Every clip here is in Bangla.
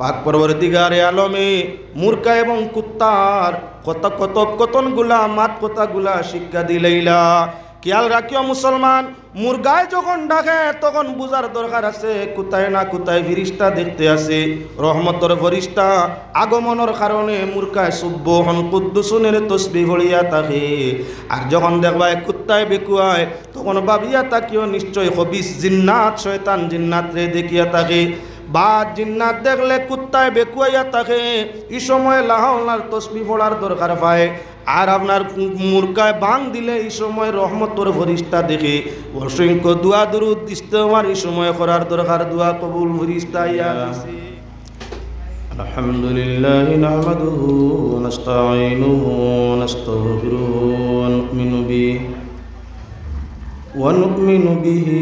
পাক পরবর্তীগারে আলমে মুরগা এবং কুত্তার কতনগুলা মাত কথাগুলা শিক্ষা দিলেইলা। খেয়াল রাখিও মুসলমান, মুরগায় যখন ডাকে তখন বুঝার দরকার আছে কোথায় না কোথায় ফিরিস্তা দেখতে আছে। রহমতর ফরিস্তা আগমনের কারণে মুরগায় সুব্বহন কুদ্দুসুনের তসবিহ ভরিয়া থাকে। আর যখন দেখবা কুত্তায় বেকুয়ায় তখন ভাবিয়া তাকিও নিশ্চয় খবিস জিন্নাত শয়তান জিন্নাত রে দেখিয়া থাকে। বা জিন্নাত দেখলে কুত্তায় বেকুয়াইয়া থাকে, এই সময় লাহাওলার তসবিহ পড়ার দরকার পায়। আর আপনার মুরগায় বাং দিলে এই সময় রহমতর ফরিস্তা দেখে অসংখ্য দোয়া দরুদ ইস্তেগফার এই সময় করার দরকার। দোয়া কবুল ফরিস্তা ইয়া দিছে। আলহামদুলিল্লাহ নাহমাদুহু ওয়া নাস্তাঈনুহু ওয়া নাস্তাগফিরুহু ওয়া নু'মিনু বিহি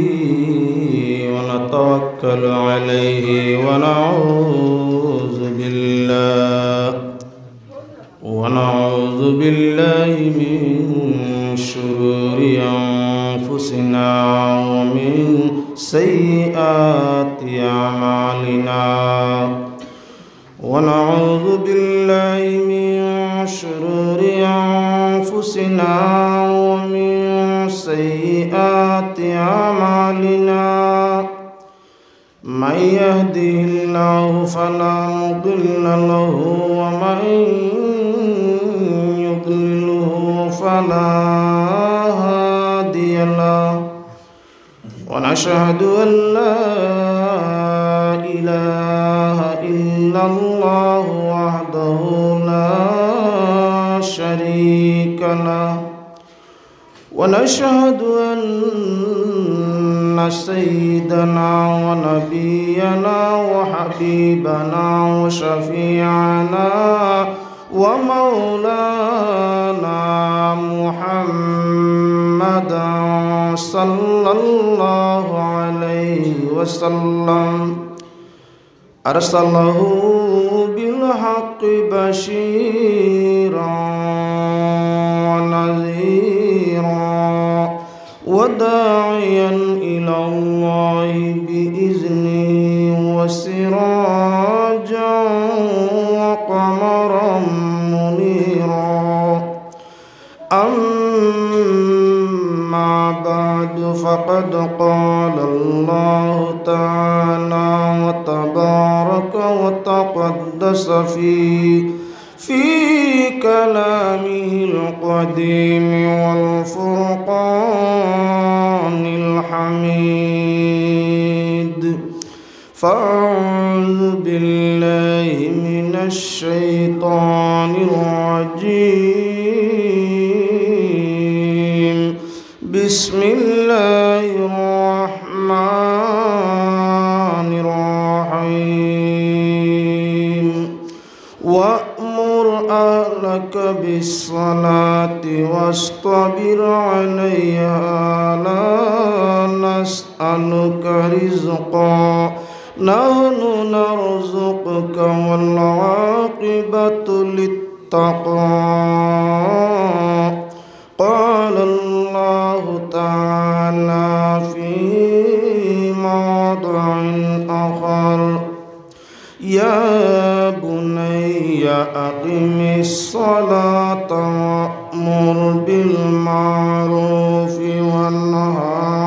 ওয়া নাতাওয়াক্কালু আলাইহি ওয়া নাউযু বিল্লাহি মিন শুরুরি আনফুসিনা ওয়া মিন সাইয়্যাতি আমালিনা। ونعوذ بالله من شرور أنفسنا ومن سيئات أعمالنا. من يهده الله فلا مضل له ومن يضلله فلا هادي له. ونشهد أن لا إله إلا الله وحده لا شريك له. ونشهد أن سيدنا ونبينا وحبيبنا وشفيعنا ومولانا محمدا صلى الله عليه وسلم أرسله بالحق بشيرا ونذيرا وداعيا إلى الله بإذنه وسراجا وقمرا منيرا. أما بعد فقد قال الله تعالى وتبارك وتقدس في كلامه القديم والفرقان الحميد. فأعوذ بالله من الشيطان الرجيم. بسم الله الرحمن الرحيم. وأمر أهلك بالصلاة واصطبر عليها لا نسألك رزقا نحن نرزقك والعاقبة للتقوى. قال الله تعالى في موضع آخر: يا بني أقم الصلاة وأمر بالمعروف وانه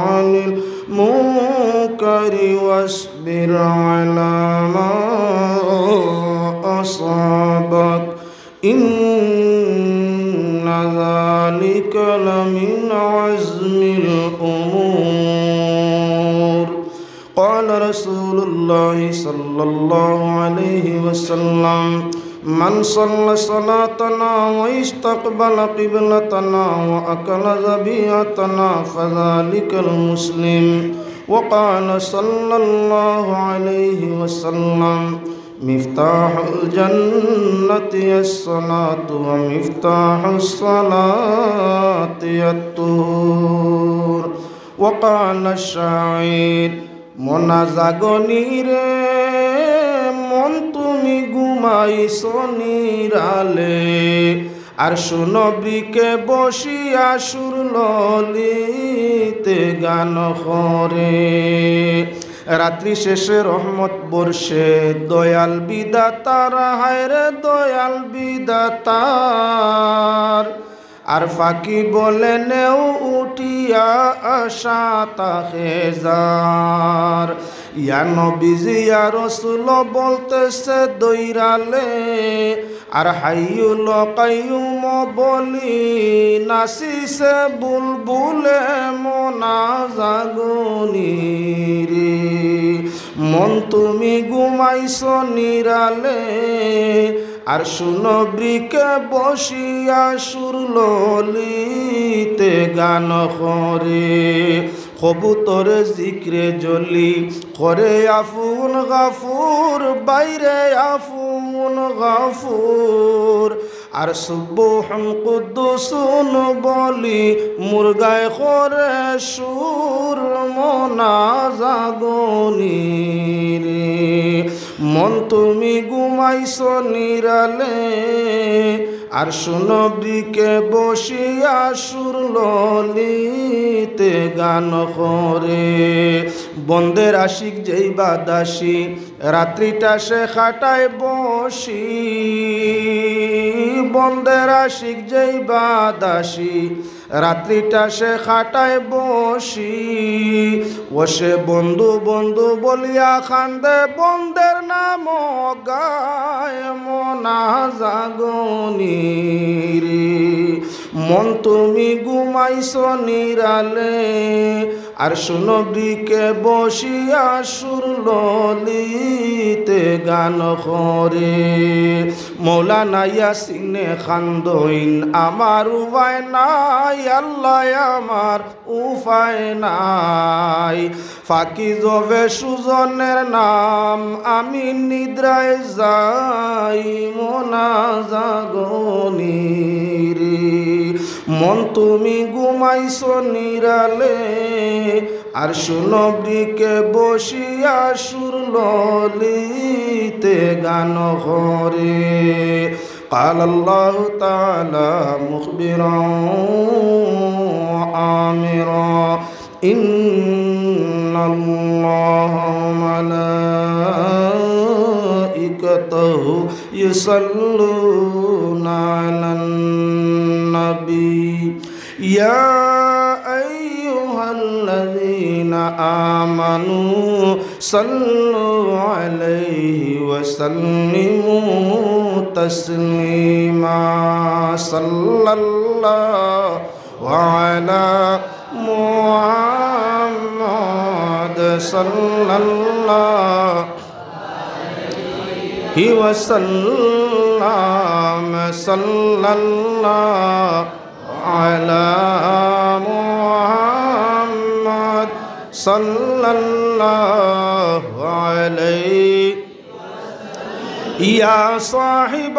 عن المنكر واصبر على ما أصابك إن ذلك لمن عزم الأمور. قال رسول الله صلى الله عليه وسلم: من صلى صلاتنا واستقبل قبلتنا وأكل ذبيحتنا فذلك المسلم. وقال صلى الله عليه وسلم: مفتاح الجنة الصلاة ومفتاح الصلاة الطهور. وقال الشاعر: মনা জাগনি রে মন তুমি ঘুমাইছো নিরালে, আর সুনবীকে বসিয়া সুর ললিতে গান করে। রাত্রি শেষে রহমত বর্ষে দয়াল বিধাতার হায় রে দয়াল বিধাতার আর ফাঁকি বলে নেও উঠিয়া আশা তাহে যার ইয়া নবীজি ইয়া রাসূল বলতেছে দৈরালে আর হাইয়ুল কাইয়ুম বলি নাচিছে বুলবুলে মনা জাগনি রে মন তুমি ঘুমাইছো নিরালে আর সুনবীকে বসিয়া সুর ললিতে গান করে কবুতর জিক্রে জলি করে আফুন গাফুর বাইরে আফুন গাফুর আর সুবহুন কুদ্দুসুন বলি মুরগায় করে সুর মনা জাগনি রে মন তুমি ঘুমাইছো নিরালে আর সুনবীকে বসিয়া সুর ললিতে গান করে বন্দের আশিক যেই বাদাসী রাত্রিটা সে খাটায় বসি বন্দের আশিক যেই বাদাসী রাত্রিটা সে খাটায় বসি ওসে বন্ধু বন্ধু বলিয়া খান্দে বন্দের নাম গায় মনা জাগনি রে মন তুমি ঘুমাইছো নিরালে আর সুনবীকে বসিয়া সুর ললিতে গান করে মৌলানা ইয়াসিনে খান্দইন আমার উপায় নাই আল্লাহ আমার উপায় নাই ফাঁকি জবে সুজনের নাম আমি নিদ্রায় যাই মনা জাগনি রে মন তুমি ঘুমাইছো নিরালে আর সুনবীকে বসিয়া সুর ললিতে গান করে قال الله تعالى مخبرا آمرا إن الله وملائكته يصلون على النبي يا أيها الذين آمنوا صلوا عليه وسلموا تسليما صلى الله على محمد صلى الله عليه وسلم صلى الله على محمد صلى الله عليه يا صاحب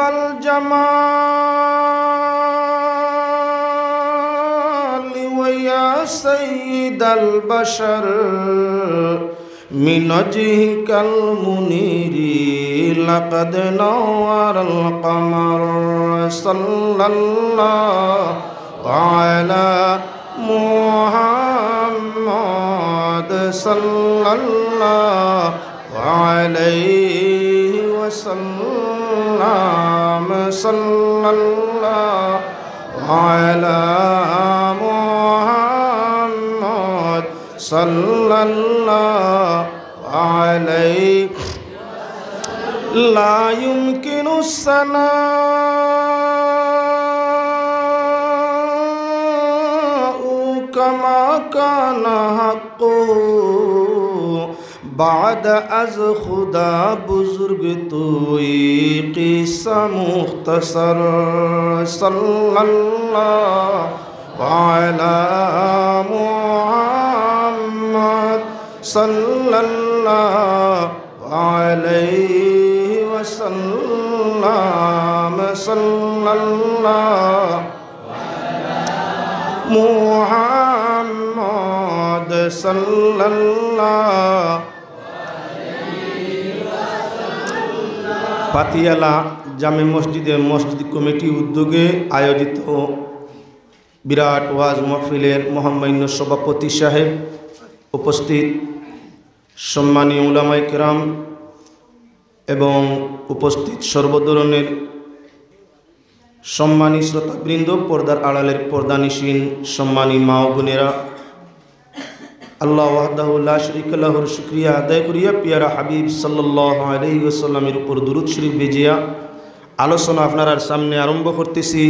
الجمال ويا سيد البشر من وجهك المنير لقد نور القمر صلى الله على محمد صلى الله عليه وسلم صلى الله على محمد صلى الله عليه لا يمكن الثناء كما كان حقه بعد از خدا بزرگ توی قصہ مختصر صلی اللہ علی محمد صلی اللہ علیہ وسلم صلی اللہ محمد صلی اللہ পাতিয়ালা জামে মসজিদে মসজিদ কমিটি উদ্যোগে আয়োজিত বিরাট ওয়াজ মাহফিলের মহামান্য সভাপতি সাহেব উপস্থিত সম্মানীয় উলামায়ে কেরাম এবং উপস্থিত সর্বধরনের সম্মানী শ্রোতাবৃন্দ, পর্দার আড়ালের পর্দানিশীন সম্মানী মা ও বোনেরা, আল্লাহ ওয়াহদাহু লা শারীকা লাহুর শুকরিয়া আদায় করিয়া পিয়ারা হাবিব সাল্লাল্লাহু আলাইহি ওয়াসাল্লামের উপর দুরূদ শরীফ বেজিয়া আলোচনা আপনার সামনে আরম্ভ করতেছি।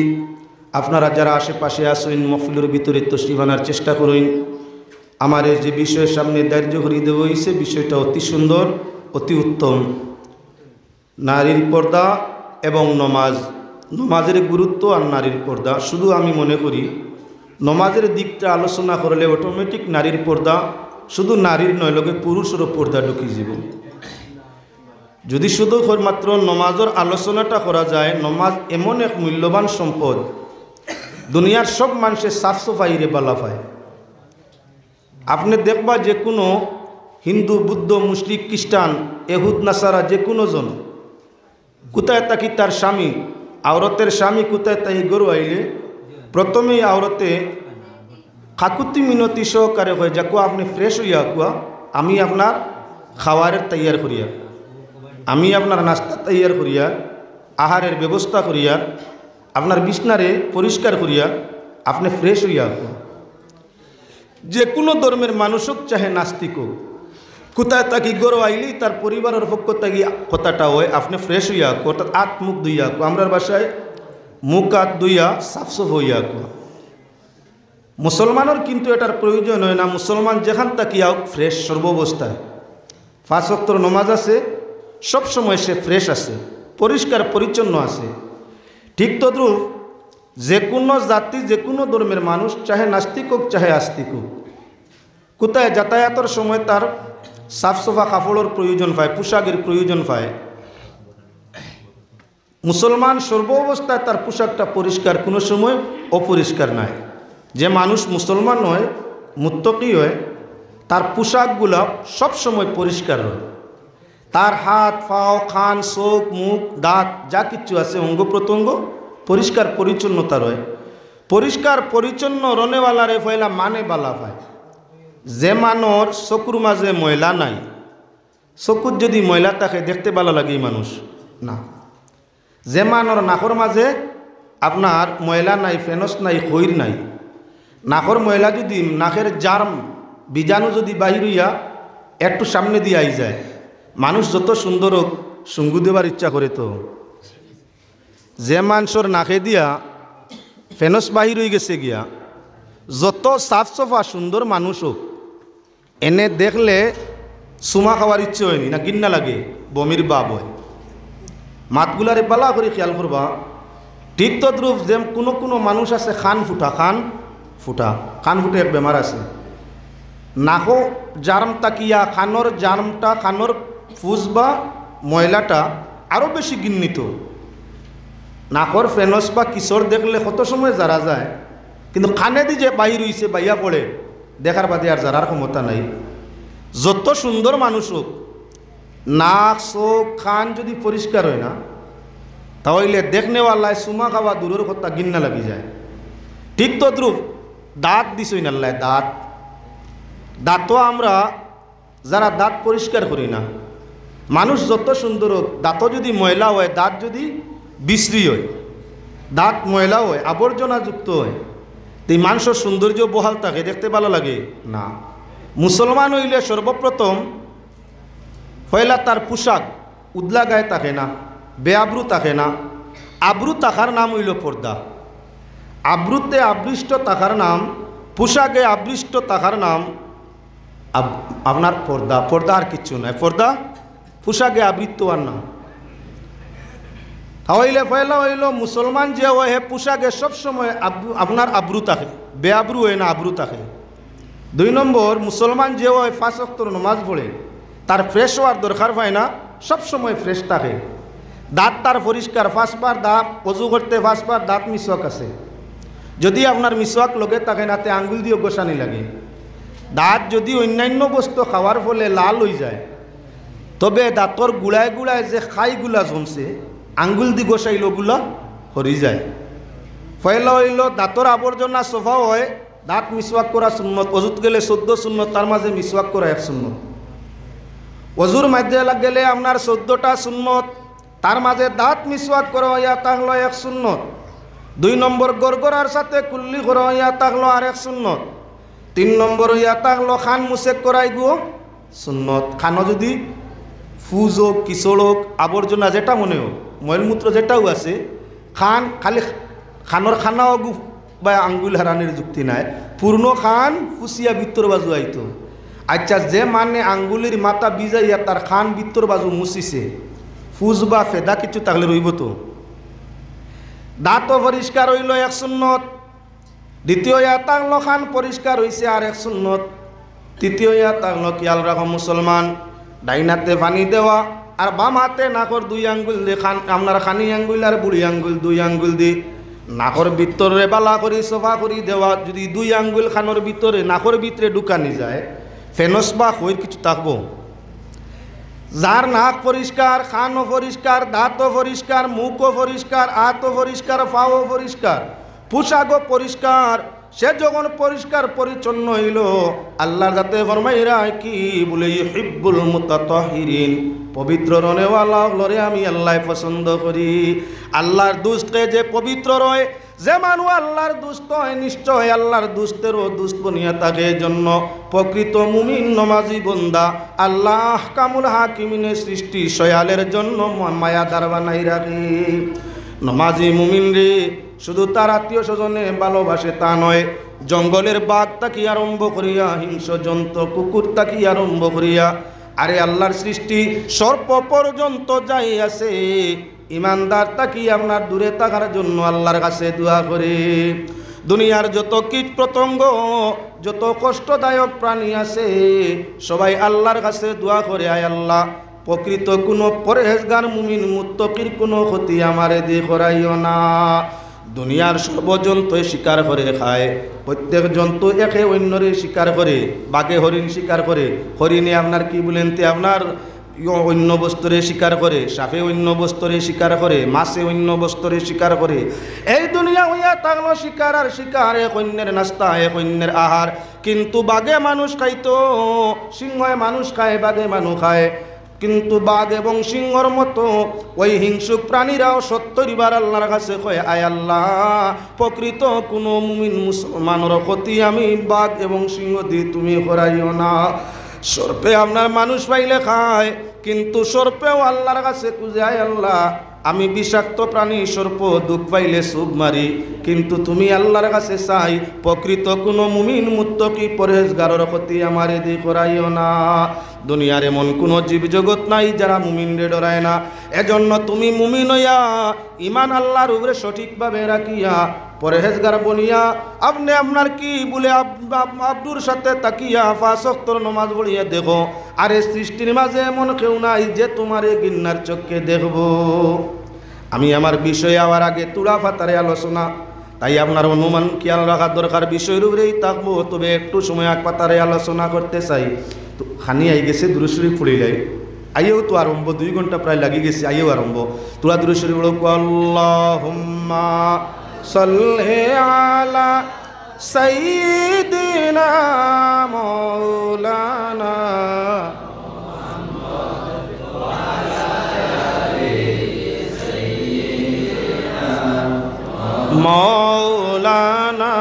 আপনারা যারা আশেপাশে আসেন মহফিলের ভিতরে তশরিফ আনার চেষ্টা করুন। আমার যে বিষয়ের সামনে দার্য করিয়ে দেওয়া হয়েছে, বিষয়টা অতি সুন্দর, অতি উত্তম। নারীর পর্দা এবং নমাজের গুরুত্ব আর নারীর পর্দা। শুধু আমি মনে করি নমাজের দিকটা আলোচনা করলে অটোমেটিক নারীর পর্দা শুধু নারীর নয়, লগে পুরুষেরও পর্দা ঢুকি যাব। যদি শুধু মাত্র নমাজের আলোচনাটা করা যায়, নমাজ এমন এক মূল্যবান সম্পদ, দুনিয়ার সব মানুষের সাফ সাফাইরে বালা পায়। আপনি দেখবা যে কোনো হিন্দু, বুদ্ধ, মুশরিক, খ্রিস্টান, এহুদ, নাসারা যে কোনো জন কোথায় তাকি তার স্বামী, আওরতের স্বামী কোথায় তাই গরু আইলে প্রথমেই আওরতে কাকুতি মিনতি সহকারে হয়ে যাকো আপনি ফ্রেশ হইয়া কুয়া, আমি আপনার খাওয়ারের তৈয়ার করিয়া, আমি আপনার নাস্তা তৈয়ার করিয়া, আহারের ব্যবস্থা করিয়া, আপনার বিছনারে পরিষ্কার করিয়া আপনি ফ্রেশ হইয়া কুয়া। যে কোনো ধর্মের মানুষ হোক, চাহে নাস্তিক হোক, কোথায় তাকি গরু আইলেই তার পরিবারের পক্ষ থাকি কথাটা হয় আপনি ফ্রেশ হইয়া কো, অর্থাৎ হাত মুখ ধুইয়া কো। আমরার বাসায় মুখ হাত ধুইয়া সাফসফ হইয়া কো। মুসলমানের কিন্তু এটার প্রয়োজন হয় না। মুসলমান যেখান তাকি হোক ফ্রেশ সর্বাবস্থায়। 5 ওয়াক্তের নমাজ আছে, সবসময় সে ফ্রেশ আছে, পরিষ্কার পরিচ্ছন্ন আছে। ঠিক তদ্রূপ যে কোনো জাতি, যে কোনো ধর্মের মানুষ, চাহে নাস্তিক হোক চাহে আস্তিক হোক, কোথায় যাতায়াতের সময় তার সাফসফা কাপড়ের প্রয়োজন পায়, পোশাকের প্রয়োজন পায়। মুসলমান সর্ব অবস্থায় তার পোশাকটা পরিষ্কার, কোনো সময় অপরিষ্কার নাই। যে মানুষ মুসলমান হয়, মুত্তকি হয়, তার পোশাকগুলো সবসময় পরিষ্কার হয়। তার হাত, পাও, কান, চোখ, মুখ, দাঁত যা কিছু আছে, অঙ্গ প্রত্যঙ্গ পরিষ্কার পরিচ্ছন্নতা রয়। পরিষ্কার পরিচ্ছন্ন রনেওয়ালারে ফয়লা মানে বালা পায়। যে মানুষ চকুর মাঝে ময়লা নাই, চকুর যদি ময়লা থাকে দেখতে ভালো লাগে মানুষ না। যে মানুষ নাকর মাঝে আপনার ময়লা নাই, ফেনস নাই, খৈর নাই, নাকর ময়লা যদি, নাকের জার্ম বীজাণু যদি বাহির হইয়া একটু সামনে দিয়ে আই যায়, মানুষ যত সুন্দর হোক সঙ্গু দেবার ইচ্ছা করে। তো যে মানুষের নাকে দিয়া ফেনস বাহির হয়ে গেছে গিয়া, যত সাফ সাফা সুন্দর মানুষ হোক, এনে দেখলে সুমা খাওয়ার ইচ্ছে হয়নি না, গিন্না লাগে, বমির বাপ হয়। মাতগুলারে বালা করে খেয়াল করবা। ঠিক তদ্রূপ যে কোনো কোনো মানুষ আছে খান ফুটা এক বেমার আছে। নাকো জার্ম তাকিয়া খানোর জার্মটা, খানোর ফুস বা ময়লাটা আরও বেশি গিন্নিত। নাকর ফেনস বা কিশোর দেখলে কত সময় যারা যায়, কিন্তু খানে দি যে বাহির হইছে বাইয়া পড়ে দেখার বাদে আর যারার ক্ষমতা নাই। যত সুন্দর মানুষ হোক, নাক, চোখ, খান যদি পরিষ্কার হয় না, তাহলে দেখনেওয়ালায় সুমা খাওয়া দূরের কথা গিন্না লাগি যায়। ঠিক তদ্রূপ দাঁত দিছই না, দাঁতও আমরা যারা দাঁত পরিষ্কার করি না, মানুষ যত সুন্দর হোক, দাঁতও যদি ময়লা হয়, দাঁত যদি বিশ্রী হয়, দাঁত ময়লা হয়, আবর্জনাযুক্ত হয়, এই মানুষের সৌন্দর্য বহাল থাকে, দেখতে ভালো লাগে না। মুসলমান হইলে সর্বপ্রথম পয়লা তার পোশাক উদলা গায়ে থাকে না, বেআব্রু থাকে না। আব্রু থাকার নাম হইল পর্দা। আব্রুতে আবৃষ্ট থাকার নাম, পোশাকে আবৃষ্ট থাকার নাম আপনার পর্দা। পর্দা আর কিচ্ছু নয়, পর্দা পোশাকে আবৃত্ত আর নাম। তাহলে পয়লা হইল মুসলমান যে হয়, হে পোশাকে সবসময় আপনার আব্রু থাকে, বেআব্রু হয় না, আব্রু থাকে। 2 নম্বর, মুসলমান যে হয় 5 ওয়াক্তের নামাজ পড়ে, তার ফ্রেশ হওয়ার দরকার হয় না, সবসময় ফ্রেশ থাকে। দাঁত তার পরিষ্কার, 5 বার দাঁত অজু করতে, 5 বার দাঁত মিসওয়াক আছে। যদি আপনার মিসওয়াক লগে থাকে না, তে আঙ্গুল দিয়ে গোসানি লাগে। দাঁত যদি অন্যান্য বস্তু খাওয়ার ফলে লাল হয়ে যায়, তবে দাঁতর গুড়ায় গুড়ায় যে খাইগুলা জমছে, আঙ্গুল দি গোসাইল ওগুলা হরি যায়। পয়লা হইল দাঁতর আবর্জনা সফা হয়, দাঁত মিসওয়াক করা সুন্নত। অজুত গেলে 14 সুন্নত, তার মাঝে মিসওয়াক করা 1 সুন্নত। অজুর মাঝে গেলে আপনার 14টা সুন্নত, তার মাঝে দাঁত মিসওয়াক করা ইয়া থাকলো এক সুন্নত। 2 নম্বর গড়গড়ার সাথে কুল্লি করা ইয়া থাকলো আর এক সুন্নত। 3 নম্বর ইয়া থাকলো খান মুসেক করাই গো সুন্নত। খানো যদি ফুজ হোক, কিশোর হোক, আবর্জনা যেটা মনে হোক, ময়লমূত্র যেটাও আছে, খান খালি খানোর খানাও বা আঙ্গুল হারানোর যুক্তি নাই, পূর্ণ খান ফুসিয়া ভিতর বাজু আইতো। আচ্ছা, যে মানে আঙ্গুলির মাথা বিজাইয়া তার খান ভিতর বাজু মুছিছে, ফুজ বা ফেদা কিছু তাহলে রইব তো। দাঁতও পরিষ্কার হইল এক সুন্নত। দ্বিতীয় ইয়া তাগলো খান পরিষ্কার হইছে আর এক সুন্নত। তৃতীয় ইয়া তাগলো খেয়াল রাখো মুসলমান, ডাইনাতে পানি দেওয়া আর বাম হাতে নাকর 2 আঙ্গুল দিয়ে খান, আপনার খানি আঙ্গুল আর বুড়ি আঙ্গুল 2 আঙ্গুল দিয়ে নাকর ভিতরে বালা করি সফা করি দেওয়া। যদি 2 আঙ্গুল খানোর ভিতরে নাকর ভিতরে ঢুকানি যায়, ফেনস বা হইর কিছু থাকবো। যার নাক পরিষ্কার, খানও পরিষ্কার, দাঁতও পরিষ্কার, মুখও পরিষ্কার, হাতও পরিষ্কার, পাও পরিষ্কার, পোশাকও পরিষ্কার, সে যখন পরিষ্কার পরিচ্ছন্ন হইল, আল্লাহর কাছে ফরমাইরা কি বলে, ইউহিব্বুল মুতাতাহহিরিন, পবিত্র রনেওয়ালা হলরে আমি আল্লাহ পছন্দ করি। আল্লাহর দুষ্টে যে পবিত্র রয়, যে মানুষ আল্লাহর দুষ্ট হয়, নিশ্চয় আল্লাহর দুষ্টেরও দুষ্ট বনিয়া থাকে। জন্য প্রকৃত মুমিন নমাজি বন্দা আল্লাহ কামুল হাকিমিনের সৃষ্টি সয়ালের জন্য মায়া দার বানাই রাখে। নমাজি মুমিন রে শুধু তার আত্মীয় স্বজনে ভালোবাসে তা নয়, জঙ্গলের বাঘ তাকি আরম্ভ করিয়া, হিংস্র জন্তু কুকুর তাকি আরম্ভ করিয়া, আরে আল্লাহর সৃষ্টি সর্প পর্যন্ত যাই আছে, ইমানদার তাকি আপনার দূরে থাকার জন্য আল্লাহর কাছে দোয়া করে। দুনিয়ার যত কীট পতঙ্গ, যত কষ্টদায়ক প্রাণী আছে, সবাই আল্লাহর কাছে দোয়া করে, আয় আল্লাহ প্রকৃত কোনো পরহেজগার মুমিন মুত্তাকির কোনো ক্ষতি আমারে দিয়ে করাইও না। দুনিয়ার সর্বজন্তুই শিকার করে খায়, প্রত্যেক জন্তু একে অন্যরে শিকার করে। বাঘে হরিণ শিকার করে, হরিণে আপনার কি বলেন তে আপনার অন্য বস্তুরে শিকার করে, সাপে অন্য বস্তুরে শিকার করে, মাছে অন্য বস্তুরে শিকার করে। এই দুনিয়া হইয়া থাকলো শিকার আর শিকার, এক অন্যের নাস্তা, এক অন্যের আহার। কিন্তু বাঘে মানুষ খাইতো, সিংহে মানুষ খায়, বাঘে মানুষ খায়। কিন্তু বাঘ এবং সিংহর মতো ওই হিংসুক প্রাণীরাও 70 বার আল্লাহর কাছে কয়, আয় আল্লাহ প্রকৃত কোনো মুমিন মুসলমানের ক্ষতি আমি বাঘ এবং সিংহ দিয়ে তুমি করাইও না। সর্পে আপনার মানুষ পাইলে খায়, কিন্তু সর্পেও আল্লাহর কাছে খুঁজে, আয় আল্লাহ আমি বিষাক্ত প্রাণী সর্প দুঃখ পাইলে সুপ মারি, কিন্তু তুমি আল্লাহর কাছে চাই প্রকৃত কোনো মুমিন মুত্তাকি পরহেজগারের ক্ষতি আমারে দিয়ে করাইও না। দুনিয়ার এমন কোনো জীবজগৎ নাই যারা মুমিনরে ডরায় না। এজন্য তুমি মুমিন হইয়া ইমান আল্লাহর উপরে সঠিকভাবে রাখিয়া পরহেজগার বনিয়া আপনি আপনার কি বলে আব্দুর সাথে তাকিয়া 5 ওয়াক্তের নামাজ পড়িয়া দেখো, আরে সৃষ্টির মাঝে এমন কেউ নাই যে তোমারে গিন্নার চোখে দেখব। আমি আমার বিষয়ে আবার আগে তুলা ফাতারে আলোচনা, তাই আপনার অনুমান খেয়াল রাখার দরকার, বিষয়ের উপরেই থাকবো। তবে একটু সময় এক পাতারে আলোচনা করতে চাই। তো খানি আই গেছে দুরূদ শরীফ পড়িলাই, আইও তো আরম্ভ 2 ঘন্টা প্রায় লাগি গেছে, আইও আরম্ভ তোরা দুরূদ শরীফ বলো, আল্লাহুম্মা সাল্লি আলা সাইয়্যিদিনা মাওলানা মাওলানা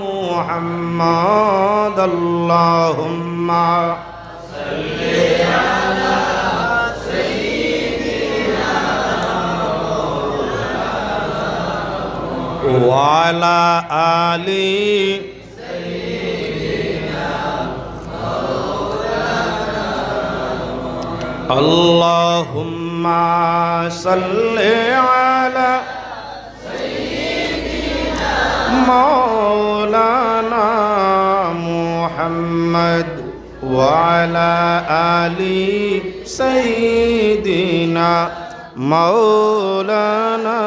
মুহাম্মদ, আল্লাহুম্মা সাল্লি আলা সাইয়্যিদিনা মাওলানা ওয়া আলা আলি সাইয়্যিদিনা মাওলানা, আল্লাহুম্মা সাল্লি আলা মাওলানা মুহাম্মদ ওয়া আলা আলি সাইয়্যিদিনা মাওলানা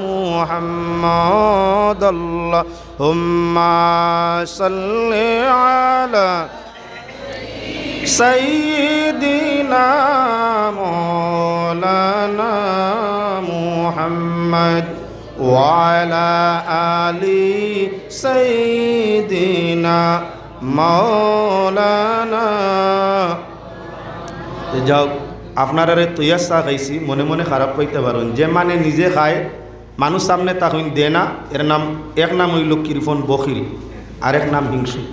মুহাম্মদ, আল্লাহুম্মা সাল্লি আলা সাইয়্যিদিনা মাওলানা মুহাম্মদ ওয়া আলা আলি সাইয়্যিদিনা মাওলানা যাও আপনারা তৈয়ার চা খাইছি মনে মনে খারাপ কইতে পারেন যে মানে নিজে খায় মানুষ সামনে তখন দে না এর নাম এক নাম হইল কিরফন বখিল আর এক নাম হিংসুক।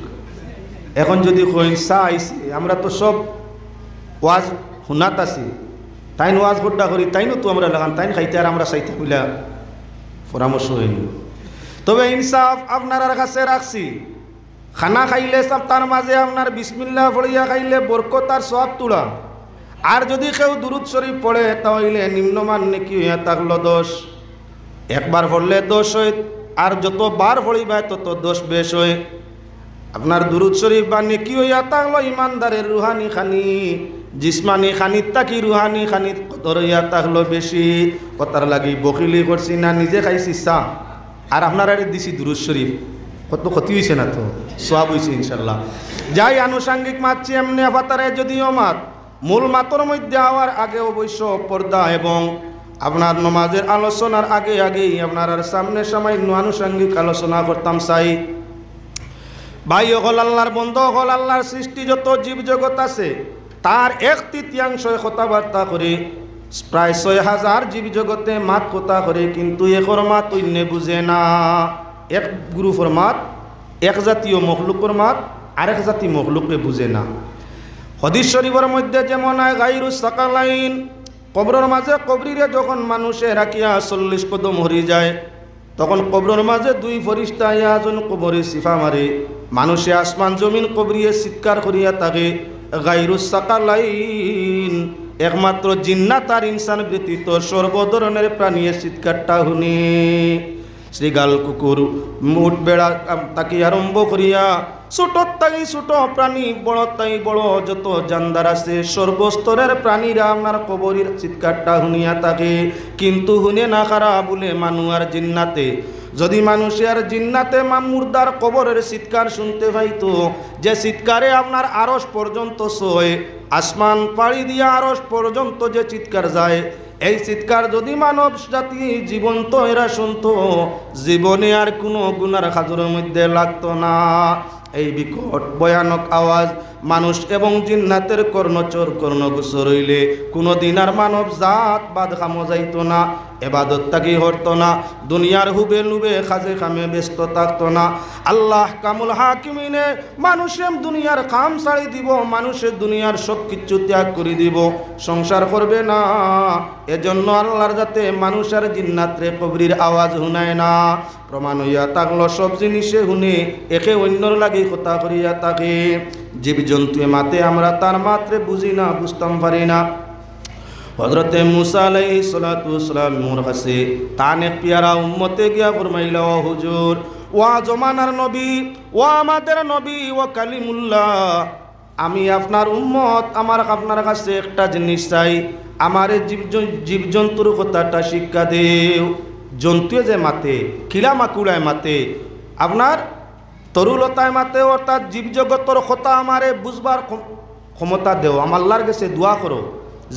এখন যদি কইন চা আইসি আমরা তো সব ওয়াজ শুনাত আছি তাইন ওয়াজ ভোট্টা করি তাইনও তো আমরা লাগান তাইন খাইতে আর আমরা চাইতে বলে পরামর্শ হয়নি। তবে ইনসাফ আপনার কাছে রাখছি খানা খাইলে সব তার মাঝে আপনার বিসমিল্লাহ পড়িয়া খাইলে বরকত আর সওয়াব তুলা। আর যদি কেউ দুরুদ শরীফ পড়ে তাহলে নিম্নমান নেকি হইয়া থাকলো 10 একবার পড়লে 10 হয় আর যতবার পড়িবা তত 10 বেশ হয়। আপনার দুরুদ শরীফ বা নেকি হইয়া থাকলো ইমানদারের রুহানি খানি জিসমানি খানিত তাকি রুহানি খানিত কতর হইয়া থাকলো বেশি। কথার লাগি বকিলি করছি না নিজে খাইছি চা আর আপনার দিছি দুরুদ শরীফ কত ক্ষতি হয়েছে না তো সওয়াব হয়েছে ইনশাল্লাহ। যাই আনুষাঙ্গিক মাতছি এমনি আফাতারে যদিও মাত মূল মাতর মধ্যে হওয়ার আগে অবশ্য পর্দা এবং আপনার নমাজের আলোচনার আগেই আপনার সামনে সামান্য আনুষাঙ্গিক আলোচনা করতাম চাই। ভাই হল আল্লাহর বন্ধ হল আল্লাহর সৃষ্টি যত জীবজগৎ আছে তার 1/3 কথাবার্তা করে প্রায় 6000 জীবজগতে মাত কথা করে কিন্তু একর মাত অন্য বুঝে না। এক গ্রুপের মাত এক জাতীয় মখলুকের মাত আরেক জাতি মখলুকে বুঝে না। হাদিস শরীফের মধ্যে যেমন গায়রুস সাকালাইন কবরের মাঝে কবরিরে যখন মানুষে রাখিয়া 40 কদম হরি যায় তখন কবরের মাঝে 2 ফেরেশতা আয়াজন কবরে সিফা মারে মানুষে আসমান জমিন কবরিয়ে চিৎকার করিয়া থাকে। গায়রুস সাকালাইন একমাত্র জিন্নাত আর ইনসান ব্যতীত সর্ব ধরনের প্রাণীর চিৎকারটা শুনে শ্রীগাল কুকুর মুঠ বেড়া তাকে আরম্ভ করিয়া ছোট তাই ছোট প্রাণী বড় তাই বড় যত জানদার আছে সর্বস্তরের প্রাণীরা আপনার কবরের চিৎকারটা শুনিয়া থাকে কিন্তু শুনে না খারা বলে মানুষ আর জিন্নাতে। যদি মানুষের জিন্নাতে মুর্দার কবরের চিৎকার শুনতে পাইতো যে চিৎকারে আপনার আরশ পর্যন্ত সয় আসমান পাড়ি দিয়া আরশ পর্যন্ত যে চিৎকার যায় এই চিৎকার যদি মানব জাতি জীবন্ত এরা শুনতো জীবনে আর কোনো গুনার খাজুরের মধ্যে লাগতো না। এই বিকট ভয়ানক আওয়াজ মানুষ এবং জিন্নাতের কর্ণচর কর্ণগোচর হইলে কোনো দিন আর মানব জাত বাদ খামো যাইতো না এবাদত তাকি হরতো না দুনিয়ার হুবে লুবে খাজে খামে ব্যস্ত থাকতো না। আল্লাহ কামুল হাকিমিনে মানুষের দুনিয়ার কাম ছাড়ি দিব মানুষের দুনিয়ার সব কিছু ত্যাগ করে দিব সংসার করবে না। এজন্য আল্লাহর যাতে মানুষ আর জিন্নাতরে কবরির আওয়াজ শুনায় না প্রমাণ হইয়া থাকলো সব জিনিসে শুনে একে অন্যর লাগি কথা করিয়া থাকে। জীবজন্তু মাতে আমরা তার মাত্রে বুঝি না বুঝতাম পারি না। হযরতে মুসা আলাইহিস সালাতু ওয়াসসালাম মোর কাছে তানে পিয়ারা উম্মতে গিয়া ফরমাইল ও হুজুর ওয়া জমানার নবী ওয়া আমাদের নবী ওয়া কালিমুল্লাহ আমি আপনার উম্মত আমার আপনার কাছে একটা জিনিস চাই আমার জীবজন্তুর কথাটা শিক্ষা দেও। জন্তু যে মাতে কিলা মাকুড়ায় মাতে আপনার তরুলতায় মাতে অর্থাৎ জীবজগতর কথা আমারে বুঝবার ক্ষমতা দেও। আমার আল্লাহর কাছে দোয়া করো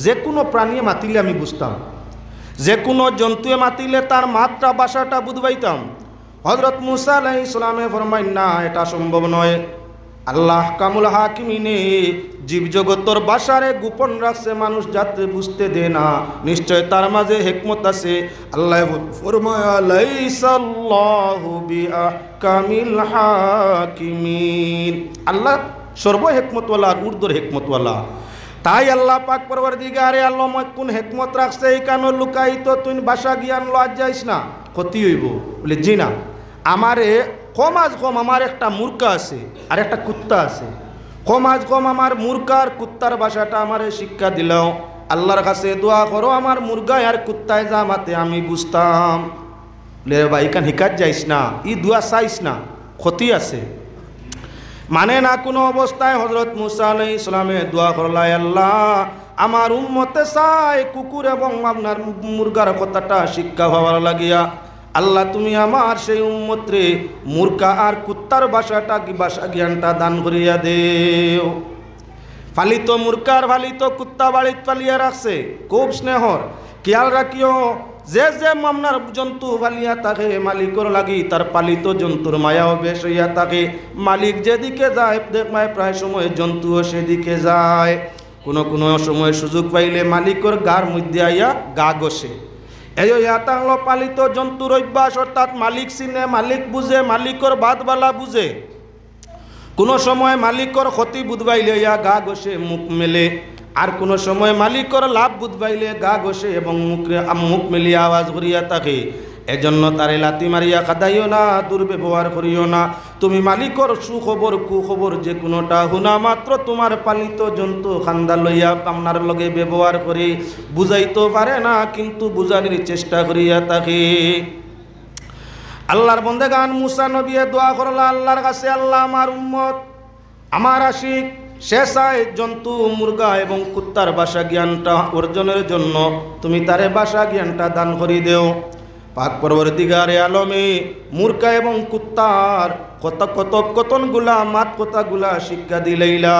যে কোনো প্রাণী মাতিলে আমি বুঝতাম যে কোনো জন্তুয়ে মাতিলে তার মাত্রা ভাষাটা বুঝবাইতাম। হযরত মুসা আলাইহিস সালামে ফরমাইন না এটা সম্ভব নয়। আল্লাহ কামুল হাকিমিনে জীবজগতর ভাষারে গোপন রাখছে মানুষ যাতে বুঝতে দে না নিশ্চয় তার মাঝে হিকমত আছে। আল্লাহ ফরমায় লাইসাল্লাহু বিআহকামিল হাকিমিন আল্লাহ সর্ব হিকমতওয়ালা আর উর্দুর হিকমতওয়ালা। তাই আল্লাহ পাক পরওয়ারদিগারে আলম কোন হিকমত রাখছে এই কানো লুকাই তো তুই ভাষা জ্ঞান লজ যাইস না ক্ষতি হইব বলে জি না আমারে কম আজ কম আমার একটা মুরগা আছে আর একটা কুত্তা আছে কম আজ কম আমার মুরগা আর কুত্তার ভাষাটা আমারে শিক্ষা দিলাও। আল্লাহর কাছে দোয়া করো আমার মুরগায় আর কুত্তায় যা মাতে আমি বুঝতাম লে ভাই কান হিকাত যাইস না ই দোয়া চাইস না ক্ষতি আছে মানে না কোনো অবস্থায়। হযরত মুসা আলাইহিস সালামে দোয়া করলাই আল্লাহ আমার উম্মতে চাই কুকুর এবং আপনার মুরগার কথাটা শিক্ষা হওয়ার লাগিয়া আল্লাহ তুমি আমার সেই উম্মতরে মুরগা আর কুত্তার ভাষাটা কি ভাষা জ্ঞানটা দান করিয়া দেও। ফালিত মুরগার ফালিত কুত্তা বাড়িত পালিয়া রাখছে খুব স্নেহর খেয়াল রাখিও যে যে আপনার জন্তু পালিয়া থাকে মালিকর লাগি তার পালিত জন্তুর মায়াও বেশ হইয়া থাকে। মালিক যেদিকে যায় দেখমায় প্রায় সময় জন্তুও সেদিকে যায়। কোনো কোনো সময় সুযোগ পাইলে মালিকর গার মধ্যে আইয়া গা ঘষে। এই ইয়াতাংলো পালিত জন্তুর অভ্যাস, অর্থাৎ মালিক চিনে, মালিক বুঝে, মালিকর বাদবালা বুঝে। কোনো সময় মালিকর ক্ষতি বুধবাইলে ইয়া গা ঘষে মুখ মেলে, আর কোনো সময় মালিকর লাভ বুধবাইলে গা ঘষে এবং মুখ মেলিয়ে আওয়াজ করিয়া থাকে। এজন্য তারে লাতি মারিয়া খাদাইও না, দুর্ব্যবহার করিও না। তুমি মালিকর সুখবর কুখবর যে কোনোটা হুনা মাত্র তোমার পালিত জন্তু খান্দা লইয়া আপনার লগে ব্যবহার করে বুঝাইতে পারে না, কিন্তু বুঝানোর চেষ্টা করিয়া থাকে। আল্লাহর বন্দেগান মুসা নবী দোয়া করলা আল্লাহর কাছে, আল্লাহ আমার উম্মত, আমার আশিক সে চায় জন্তু মুরগা এবং কুত্তার ভাষা জ্ঞানটা অর্জনের জন্য তুমি তারে ভাষা জ্ঞানটা দান করি দেও। পাক পরবর্তীকারে আলমে মুরগা এবং কুত্তার কথনগুলা মাত কথাগুলা শিক্ষা দিলাইলা।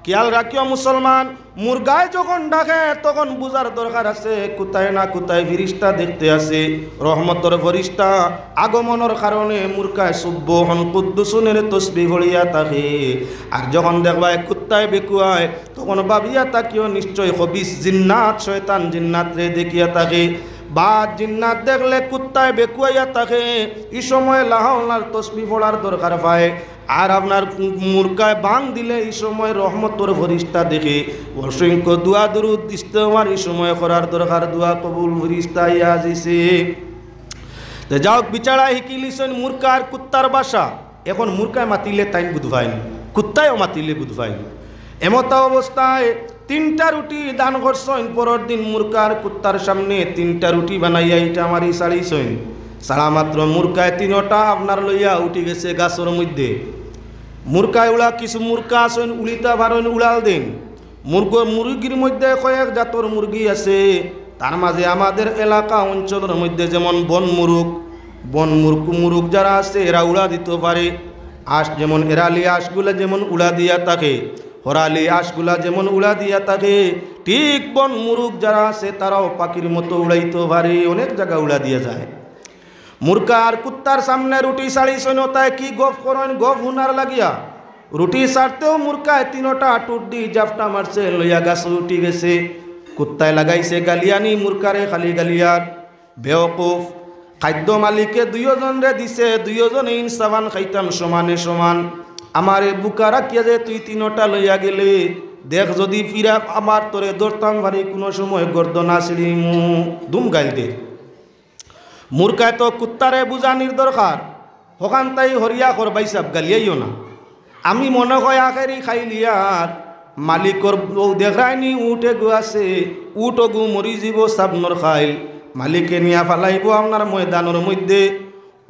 খেয়াল রাখিও মুসলমান, মুরগায় যখন ডাকে তখন বুঝার দরকার আছে কোথায় না কোথায় ফিরিস্তা দেখতে আছে। রহমতর ফরিস্তা আগমনের কারণে মুরগায় সুব্বহন কুদ্দুসুনের তসবিহ পড়িয়া থাকে। আর যখন দেখবায় কুত্তায় বেকুয়ায় তখন ভাবিয়া তাকিও নিশ্চয় খবিস জিন্নাত শয়তান জিন্নাত রে দেখিয়া থাকে। বা জিন্নাত দেখলে কুত্তায় বেকুয়াইয়া থাকে, এই সময় লাহাওলার তসবিহ পড়ার দরকার পায়। আর আপনার মুরগায় বাং দিলে এই সময় রহমতর ফরিস্তা দেখে অসংখ্য দোয়া দরুদ ইস্তেগফার এই সময় করার দরকার, দোয়া কবুল ফরিস্তা ইয়া দিছে। তো যাও বিচারা শিকিলিছেন মুরগা আর কুত্তার ভাষা। এখন মুরগায় মাতিলে তাইন বুধবাইন, কুত্তায়ও মাতিলে বুধবাইন। এমতা অবস্থায় 3টা রুটি দান করছেন। পরের দিন মুরগার কুত্তার সামনে 3টা রুটি বানাইয়া এটা আমারই ছাড়িছেন। সারা মাত্র মুরগায় 3টা আপনার লইয়া উঠি গেছে গাছের মধ্যে। মুরগায় উড়া কিছু মুরগা আছেন উড়িতা ভারেন উড়াল দিন। মুরগির মধ্যে কয়েক জাতর মুরগি আছে। তার মাঝে আমাদের এলাকা অঞ্চলের মধ্যে যেমন বন মুরগ যারা আছে এরা উড়া দিতে পারে। আঁশ যেমন এরালি আঁশগুলা যেমন উড়া দিয়া থাকে, হরালি আঁশগুলা যেমন উড়া দিয়া থাকে, ঠিক বন মুরগ যারা আছে তারাও পাখির মতো উড়াইতে পারে, অনেক জায়গা উড়া দিয়া যায়। মুরগা আর কুত্তার সামনে রুটি ছাড়িছেন, তাই কি গফ করেন গফ হুনার লাগিয়া। রুটি ছাড়তেও মুরগায় 3টা টুট দি জাপটা মারছে, লইয়া গাছ উঠি গেছে। কুত্তায় লাগাইছে গালিয়ানি, মুরগারে খালি গালিয়ার। বেওকুফ, খাদ্য মালিকে 2জন রে দিছে, 2জনে ইনসাফান খাইতাম সমানে সমান। আমারে বুকা রাখিয়া যে তুই 3টা লইয়া গেলে, দেখ যদি ফিরা আমার তোরে ধরতাম ভারি কোনো সময় গর্দনা ছিড়িমু। দুম গাইল দে। মুরগায় তো কুত্তারে বুঝানির দরকার, হকান তাই হরিয়া করবাই সাব গালিয়াইও না। আমি মনে হয় আখেরি খাইলিয়ার মালিকর বউ দেখায়নি উঠে গু আছে, উঠ গু মরি যাব সাবনর খাইল। মালিকে নিয়া ফালাইব আপনার ময়দানের মধ্যে।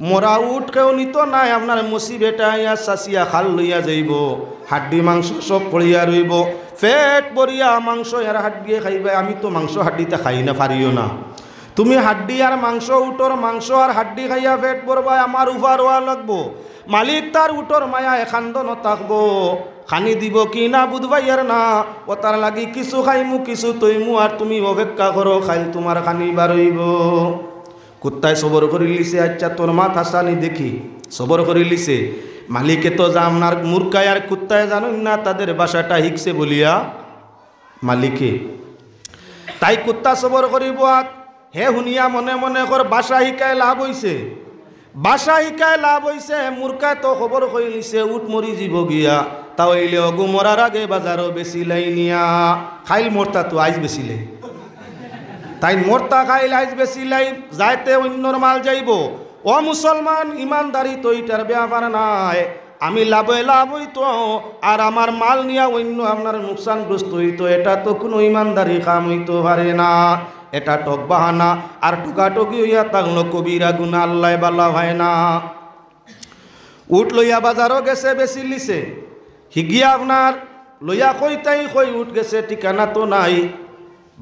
মরা উঠ কেউ নিত নাই, আপনার মসি বেটা ইয়া চাচিয়া খাল লইয়া যাইব। হাড্ডি মাংস সব পড়িয়া রইব, পেট পরিয়া মাংস এর হাড্ডিয়ে খাইবে। আমি তো মাংস হাড্ডিতে খাই না, পারিও না। তুমি হাড্ডি আর মাংস উঠোর মাংস আর হাড্ডি খাইয়া পেট ভরবাই, আমার উফার হওয়া লাগবো। মালিক তার উঠোর মায়া এখান্দ নথাকবো, খানি দিব কি না বুধবাইয়ার না। ও তার লাগি কিছু খাইমু কিছু তৈমু, আর তুমি অপেক্ষা করো খাইল তোমার খানি বারইব। কুত্তায় সবর করে লিছে, আচ্ছা তোর মাথা সানি দেখি, সবর করে লিছে। মালিকে তো আপনার মুরগায় আর কুত্তায় জানুন না তাদের বাসাটা হিকছে বলিয়া মালিকে। তাই কুত্তা সবর করিব, হে হুনিয়া মনে মনে কর বাসা শিকায় লাভ হইছে, বাসা শিকায় লাভ হইছে। মুরগায় তো খবর কই লিছে উঠ মরি যাব গিয়া, তাইলে অগু মরার আগে বাজারও বেশি লাই নিয়া। খাইল মরতা তো আইজ বেশিলে, তাই মরতা খাইল আইজ বেশি লাই, যাইতে অন্যর মাল যাইব। ও মুসলমান, ইমানদারি তো এটার ব্যাপার নাই। আমি লাভে লাভ হইতো আর আমার মাল নিয়া অন্য আপনার নুকসানগ্রস্ত হইতো, এটা তো কোনো ইমানদারি কাম হইতে পারে না। এটা টক বাহানা, আর টুকাটুকি হইয়া থাকলো কবিরা গুনা, আল্লাহ বালা হয় না। উঠ লইয়া বাজারও গেছে বেশি লিছে, হিগিয়া আপনার লইয়া কইতাই কই উঠ গেছে, ঠিকানা তো নাই।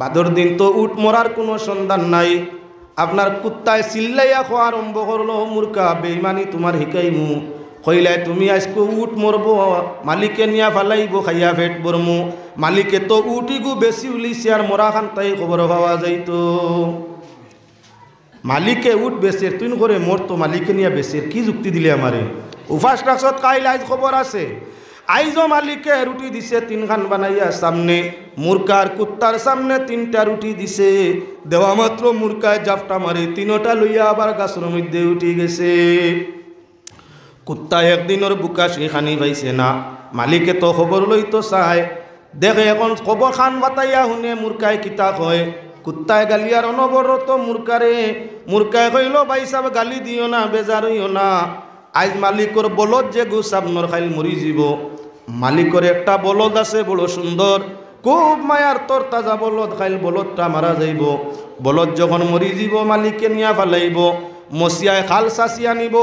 বাদর দিন তো উঠ মরার কোনো সন্ধান নাই। আপনার কুত্তায় চিল্লাইয়া খোয়া আরম্ভ করলো, মুরগা বেইমানি তোমার হিকাইমু। কইলাই তুমি আজকে উঠ মরবো, মালিকে নিয়া ফালাইব খাইয়া ফেট বরমু। মালিকে তো উঠিগু বেশি উলিছে, আর মরা খান তাই খবর পাওয়া যাইতো। মালিকে উঠ বেশের তুই করে মরতো, মালিকে নিয়া বেশের কি যুক্তি দিলে আমারে? উপাস রাখত কাইল আজ খবর আছে। আইজো মালিকে রুটি দিছে 3 খান বানাইয়া সামনে, মুরকার কুত্তার সামনে 3টা রুটি দিছে। দেওয়া মাত্র মুরকায় জাপটা মারে 3টা লইয়া আবার গাছের মধ্যে উঠি গেছে। কুত্তা একদিনের বুকা সেখানি পাইছে না, মালিকে তো খবর লইতো চায়, দেখে এখন খবর খান বাতাইয়া শুনে মুরকায় কিতা কয়। কুত্তায় গালিয়ার অনবরত মুরকারে, মুরকায় কইল ভাই সাহেব গালি দিও না, বেজার হইও না, আজ মালিকর বলদ যে গু সাবনর খাইল মরি যাব। মালিকর একটা বলদ আছে বড় সুন্দর, খুব মায়ার তোর তাজা বলদ, খাইল বলদটা মারা যাইব। বলদ যখন মরি যাব মালিককে নিয়া ফেলাইব, মশিয়ায় খাল চাচিয়া নিব,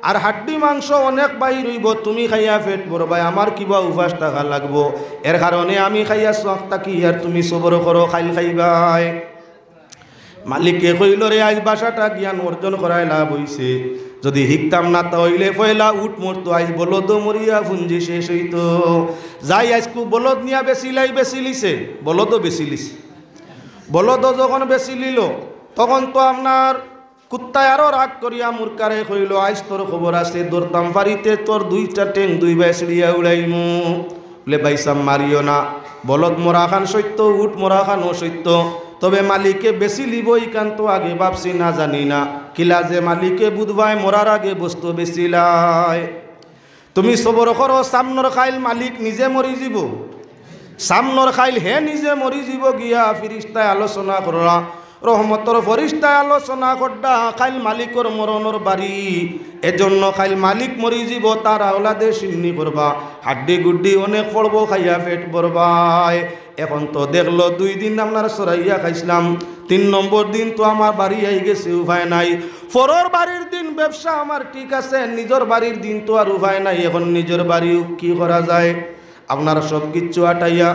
আর হাড্ডি মাংস অনেক বাহির হইব, তুমি খাইয়া পেট ভরবাই, আমার কিবা উপাস টাকা লাগবো, এর কারণে আমি খাইয়া শখ থাকি আর তুমি সবর করো খাইল খাইবাই। মালিককে কইল রে আজ বাসাটা জ্ঞান অর্জন করাই লাভ হইছে, যদি শিখতাম না তাহলে পয়লা উঠ মরতো, আজ বলদ মরিয়া ফুঞ্জি শেষ হইতো। যাই আজকু বলদ নিয়া বেশি লিছে, বলদও বেশি লিছে। বলদ যখন বেশি লিল তখন তো আপনার কুত্তায় আরো রাগ করিয়া মুরকারে কইল আজ তোর খবর আছে, দৌড়তাম ফারিতে তোর 2টা ঠ্যাং 2 বেসড়িয়া উড়াইমু। বলে বাইসাম মারিও না, বলদ মরা খান সত্য, উঠ মরা খানও সত্য, তবে মালিকে বেশি লিব ইকান তো আগে ভাবছি না জানি না, কিলা যে মালিকে বুধবাই মরার আগে বস্তু বেশি লাই। তুমি সবর করো, সামনর খাইল মালিক নিজে মরি যাব, সামনর খাইল হে নিজে মরি যাব গিয়া ফিরিস্তায় আলোচনা করা, রহমতর ফরিস্তায় আলোচনা করডা খাইল মালিকর মরণর বাড়ি, এজন্য খাইল মালিক মরি যাব, তার আওলাদে সিন্নি করবা, হাড্ডি গুড্ডি অনেক পড়ব, খাইয়া পেট ভরবাই। এখন তো দেখলো 2 দিন আপনার সরাইয়া খাইছিলাম, 3 নম্বর দিন তো আমার বাড়ি আই গেছে, উপায় নাই। পরের বাড়ির দিন ব্যবসা আমার ঠিক আছে, নিজের বাড়ির দিন তো আর উপায় নাই, এখন নিজের বাড়ি কি করা যায়। আপনারা সব কিচ্ছু আটাইয়া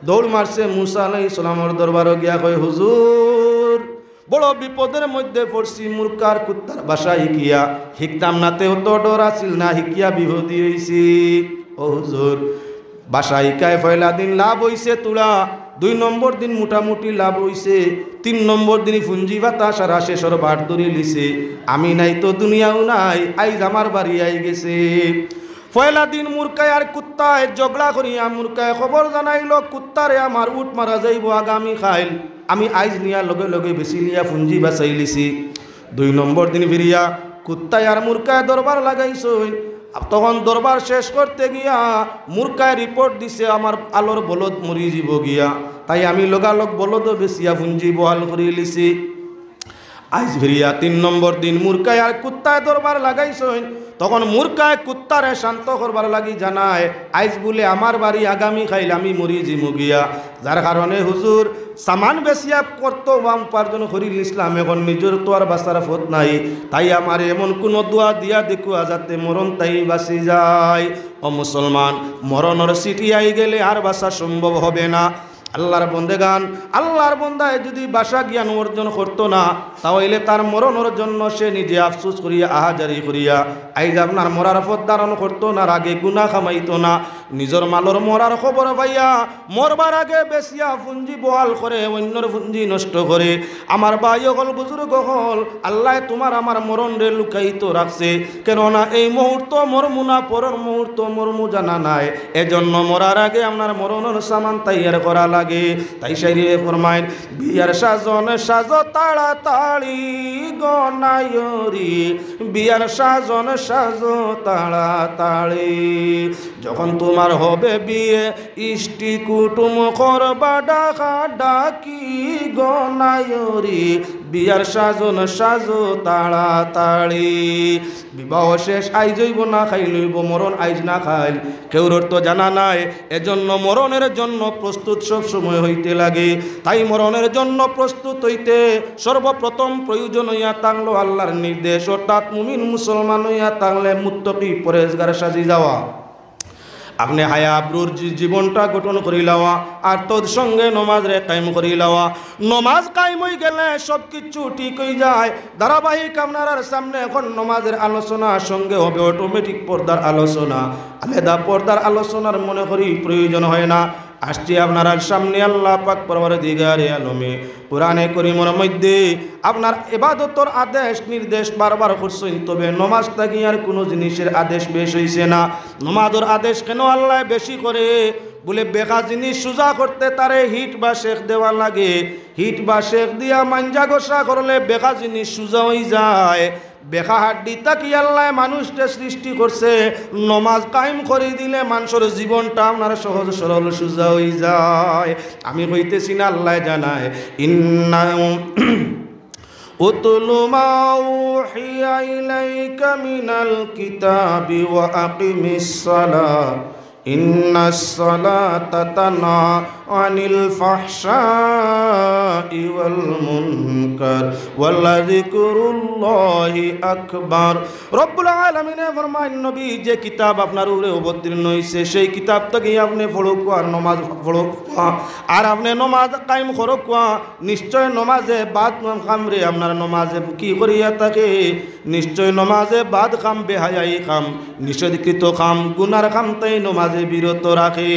দৌড় মারছে মুসা আলাইহিস সালামের দরবারে গিয়া কয় হুজুর বড় বিপদের মধ্যে পড়ছি, মুরকার কুত্তার বাসায় গিয়া শিখতাম না, তেও তো ডর আছিল না, শিখিয়া বিপদী হইছি। ও হুজুর বাসায় কায় পয়লা দিন লাভ হইছে তুলা, 2 নম্বর দিন মোটামুটি লাভ হইছে, 3 নম্বর দিন পুঞ্জি ভাতা সারা শেষর বাট ধরে লিছে, আমি নাই তো দুনিয়াও নাই, আইজ আমার বাড়ি আই গেছে। পয়লা দিন মুরকায় আর কুত্তায় ঝগড়া করিয়া মুরকায় খবর জানাইল কুত্তারে আমার উঠ মারা যাইব আগামী খাইল, আমি আইজ নিয়া লগে লগে বেশি নিয়া পুঞ্জি বাঁচাই লিছি। 2 নম্বর দিন ফিরিয়া কুত্তায় আর মুরকায় দরবার লাগাইছই, তখন দরবার শেষ করতে গিয়া মুরকায় রিপোর্ট দিছে আমার আলোর বলদ মরি যাব গিয়া, তাই আমি লগালগ বলদ বেশিয়া পুঞ্জি বহাল করি লিছি। আইজ ফিরিয়া 3 নম্বর দিন মুরকায় আর কুত্তায় দরবার লাগাইছই, তখন মুরকায় কুত্তারে শান্ত করবার লাগি জানায় আইজ বলে আমার বাড়ি আগামী খাইল আমি মরি জিমু গিয়া, যার কারণে হুজুর সামান বেশিয়া করতো বাম উপার্জন করিল ইসলাম, এখন নিজের তো আর বাঁচার পথ নাই, তাই আমার এমন কোন দোয়া দিয়া দেখুয়া যাতে মরণ তাই বাঁচি যায়। ও মুসলমান, মরণের সিটি আই গেলে আর বাঁচা সম্ভব হবে না। আল্লাহর বন্দেগান, আল্লাহর বন্দায় যদি বাসা জ্ঞান অর্জন করতো না, তাহলে তার মরণের জন্য সে নিজে আফসোস করিয়া আহাজারি করিয়া আইজ আপনার মরার পথ ধারণ করতো না, আগে গুনাহ কামাইতো না, নিজের মালর মরার খবর পাইয়া মরবার আগে বেশিয়া পুঞ্জি বহাল করে অন্যর পুঞ্জি নষ্ট করে। আমার ভাই হল বুজুর্গ হল, আল্লাহ তোমার আমার মরণ রে লুকাইতো রাখছে, কেননা এই মুহূর্ত মরমু না পরের মুহূর্ত মরমু জানা নাই, এজন্য মরার আগে আপনার মরণের সামান তৈয়ার করা লাগে। তাই শাইরে ফরমায় বিয়ার সাজন সাজো তাড়াতাড়ি গনায়রি, বিয়ার সাজন সাজো তাড়াতাড়ি, যখন তোমার হবে বিয়ে ইষ্টি কুটুম করবা ডাকা ডাকি গনায়রি, বিয়ার সাজন সাজো তাড়াতাড়ি। বিবাহ শেষ আইজ হইব না খাইল হইব, মরণ আইজ না খাইল কেউর তো জানা নাই, এজন্য মরণের জন্য প্রস্তুত সব সময় হইতে লাগে। তাই মরণের জন্য প্রস্তুত হইতে সর্বপ্রথম প্রয়োজন হইয়া থাকলো আল্লাহর নির্দেশ, অর্থাৎ মুমিন মুসলমান হইয়া থাকলে মুত্তাকি পরেজগার সাজি যাওয়া, আপনি হায়া আবরুর জীবনটা গঠন করি লওয়া, আর তোর সঙ্গে নমাজ রে কায়েম করি লওয়া। নমাজ কায়েম হয়ে গেলে সব কিছু ঠিক হয়ে যায়। ধারাবাহিক আপনার সামনে এখন নমাজের আলোচনা সঙ্গে হবে অটোমেটিক পর্দার আলোচনা, আলাদা পর্দার আলোচনার মনে করি প্রয়োজন হয় না। আসছি আপনার সামনে আল্লাহ পাক পরওয়ারদিগারে আলমে কোরআনে করিমের মধ্যে আপনার ইবাদতর আদেশ নির্দেশ বারবার করছেন, তবে নমাজ থাকি আর কোনো জিনিসের আদেশ বেশ হইছে না। নমাজের আদেশ কেন আল্লাহ বেশি করে? বলে বেকা জিনিস সোজা করতে তারে হিট বা শেখ দেওয়া লাগে। হিট বা শেখ দিয়া মাঞ্জা গোসা করলে বেকা জিনিস সোজা হয়ে যায়। বেকা হাড্ডি তাকি আল্লাহ মানুষকে সৃষ্টি করছে, নমাজ কায়েম করে দিলে মানুষের জীবনটা আপনার সহজ সরল সোজা হয়ে যায়। আমি কইতেছি না, আল্লাহ জানায় ইন্না উতলু মা উহিয়া ইলাইকা মিনাল কিতাবি ওয়া আকিমিস সালাহ ইন্নাস সালাতা তানহা আনিল ফাহশাই ওয়াল মুনকার ওয়ালাযিকরুল্লাহি আকবার। রব্বুল আলামিন ফরমায়, নবী যে কিতাব আপনার উপরে অবতীর্ণ হইছে সেই কিতাব থেকে আপনি পড়ুক আর নামাজ পড়ুক আর আপনি নামাজ কায়েম করুক। নিশ্চয় নমাজে বাদ কামরে আপনার নমাজে কি করিয়া থাকে? নিশ্চয় নমাজে বাদ কাম বেহায়াই কাম নিষেধকৃত কাম গুনার কাম তাই নমাজে বিরত রাখে।